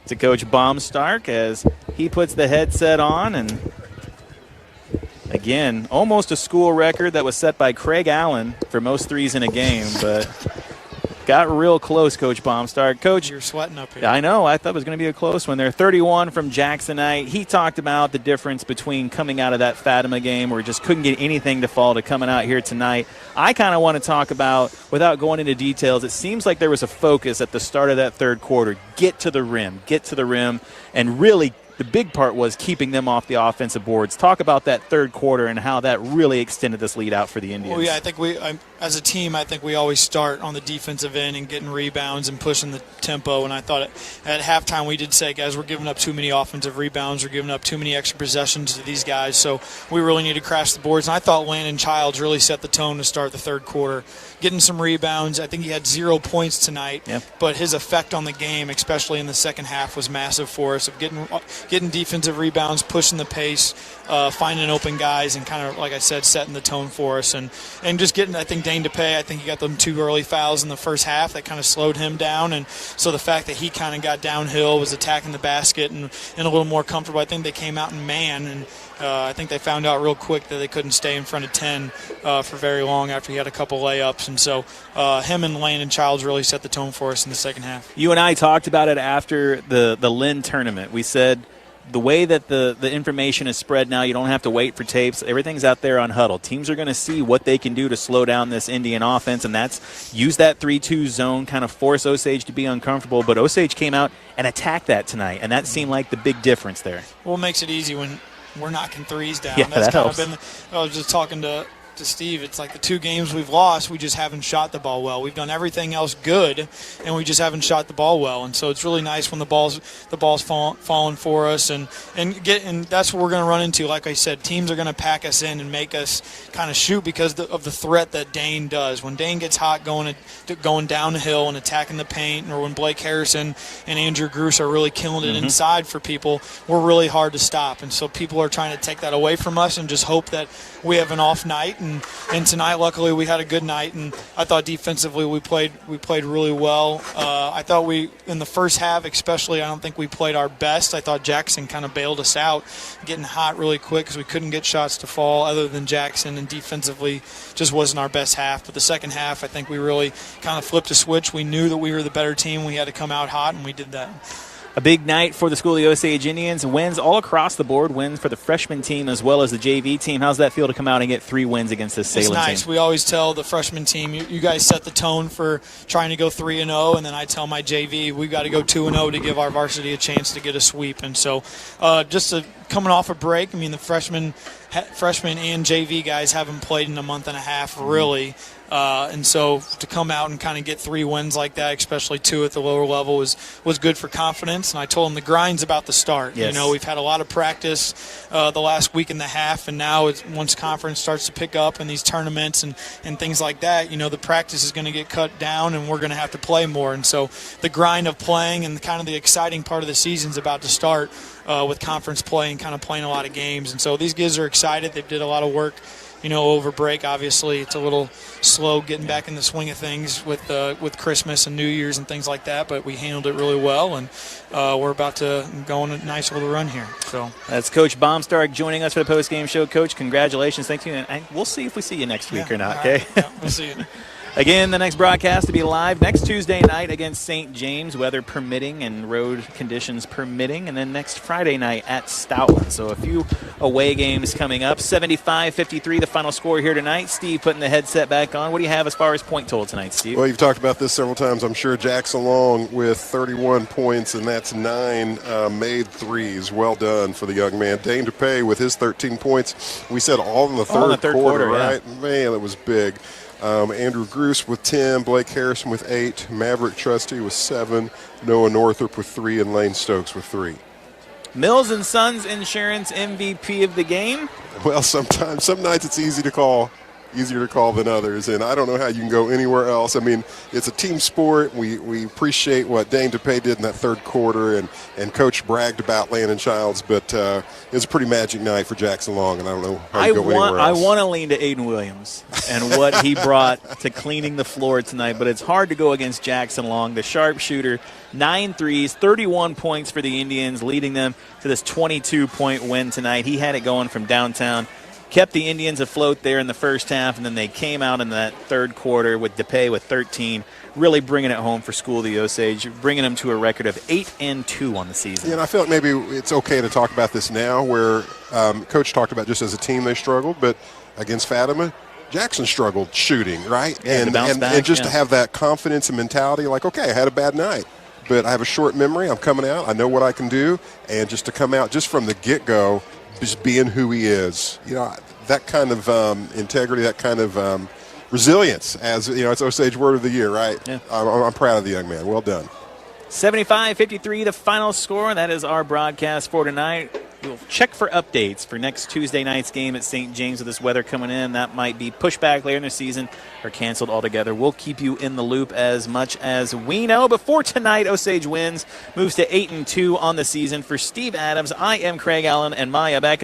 to Coach Baumstark as he puts the headset on, and again, almost a school record that was set by Craig Allen for most threes in a game, but got real close, Coach Baumstark. Coach, you're sweating up here. I know. I thought it was going to be a close one there. 31 from Jackson tonight. He talked about the difference between coming out of that Fatima game where he just couldn't get anything to fall to coming out here tonight. I kind of want to talk about, without going into details, it seems like there was a focus at the start of that third quarter. Get to the rim, and really the big part was keeping them off the offensive boards. Talk about that third quarter and how that really extended this lead out for the Indians. Well, yeah, I think as a team, I think we always start on the defensive end and getting rebounds and pushing the tempo. And I thought at halftime we did say, guys, we're giving up too many offensive rebounds. We're giving up too many extra possessions to these guys. So we really need to crash the boards. And I thought Landon Childs really set the tone to start the third quarter, getting some rebounds. I think he had 0 points tonight, but his effect on the game, especially in the second half, was massive for us, of getting defensive rebounds, pushing the pace, finding open guys, and kind of, like I said, setting the tone for us. And just getting, I think Dane DePay, I think he got them 2 early fouls in the first half that kind of slowed him down. And so the fact that he kind of got downhill, was attacking the basket and a little more comfortable, I think they came out in man. And I think they found out real quick that they couldn't stay in front of 10 for very long after he had a couple layups. And so him and Landon Childs really set the tone for us in the second half. You and I talked about it after the Lynn tournament. We said the way that the information is spread now, you don't have to wait for tapes. Everything's out there on Huddle. Teams are going to see what they can do to slow down this Indian offense, and that's use that 3-2 zone, kind of force Osage to be uncomfortable. But Osage came out and attacked that tonight, and that seemed like the big difference there. Well, it makes it easy when we're knocking threes down. Yeah, that's that kind helps. of been. I was just talking to Steve. It's like the 2 games we've lost, we just haven't shot the ball well. We've done everything else good, and we just haven't shot the ball well. And so it's really nice when the ball's falling for us, and that's what we're going to run into. Like I said, teams are going to pack us in and make us kind of shoot because of the threat that Dane does. When Dane gets hot going down the hill and attacking the paint, or when Blake Harrison and Andrew Gruce are really killing it inside for people, we're really hard to stop. And so people are trying to take that away from us and just hope that we have an off night. And tonight, luckily, we had a good night, and I thought defensively we played really well. I thought in the first half especially, I don't think we played our best. I thought Jackson kind of bailed us out, getting hot really quick because we couldn't get shots to fall other than Jackson, and defensively just wasn't our best half. But the second half, I think we really kind of flipped a switch. We knew that we were the better team. We had to come out hot, and we did that. A big night for the School of the Osage Indians. Wins all across the board. Wins for the freshman team as well as the JV team. How's that feel to come out and get 3 wins against this Salem team? It's nice. We always tell the freshman team, you guys set the tone for trying to go 3-0, and then I tell my JV, we've got to go 2-0 to give our varsity a chance to get a sweep. And so coming off a break, I mean, the freshman and JV guys haven't played in a month and a half, really. And so to come out and kind of get 3 wins like that, especially 2 at the lower level, was good for confidence. And I told them the grind's about to start. Yes. We've had a lot of practice the last week and a half, and now once conference starts to pick up and these tournaments and things like that, the practice is going to get cut down and we're going to have to play more. And so the grind of playing and kind of the exciting part of the season is about to start with conference play and kind of playing a lot of games. And so these kids are excited. They did a lot of work over break. Obviously, it's a little slow getting back in the swing of things with Christmas and New Year's and things like that, but we handled it really well, and we're about to go on a nice little run here. So that's Coach Baumstark joining us for the postgame show. Coach, congratulations. Thank you. And we'll see if we see you next week or not, okay? Yeah, we'll see you. Again, the next broadcast to be live next Tuesday night against St. James, weather permitting and road conditions permitting, and then next Friday night at Stoutland. So a few away games coming up. 75-53, the final score here tonight. Steve putting the headset back on. What do you have as far as point total tonight, Steve? Well, you've talked about this several times, I'm sure. Jackson Long with 31 points, and that's 9 made threes. Well done for the young man. Dane DePay with his 13 points. We said all in the third quarter, right? Yeah. Man, that was big. Andrew Gruce with 10, Blake Harrison with 8, Maverick Trusty with 7, Noah Northrop with 3, and Lane Stokes with 3. Mills & Sons Insurance MVP of the game? Well, some nights it's easier to call than others, and I don't know how you can go anywhere else. I mean, it's a team sport. We appreciate what Dane DePay did in that third quarter, and Coach bragged about Landon Childs, but it was a pretty magic night for Jackson Long, and I don't know how you go anywhere else. I want to lean to Aiden Williams and what he brought to cleaning the floor tonight, but it's hard to go against Jackson Long, the sharpshooter. 9 threes, 31 points for the Indians, leading them to this 22-point win tonight. He had it going from downtown. Kept the Indians afloat there in the first half, and then they came out in that third quarter with DePay with 13, really bringing it home for School of the Osage, bringing them to a record of 8-2 on the season. Yeah, and I feel like maybe it's okay to talk about this now where Coach talked about just as a team they struggled, but against Fatima, Jackson struggled shooting, right? Yeah, and just to have that confidence and mentality, like, okay, I had a bad night, but I have a short memory. I'm coming out. I know what I can do. And just to come out just from the get-go, just being who he is, that kind of integrity, that kind of resilience, as it's Osage Word of the Year, right? Yeah. I'm proud of the young man. Well done. 75-53, the final score. That is our broadcast for tonight. We'll check for updates for next Tuesday night's game at St. James with this weather coming in. That might be pushed back later in the season or canceled altogether. We'll keep you in the loop as much as we know. Before tonight, Osage wins, moves to 8-2 on the season. For Steve Adams, I am Craig Allen, and Maya back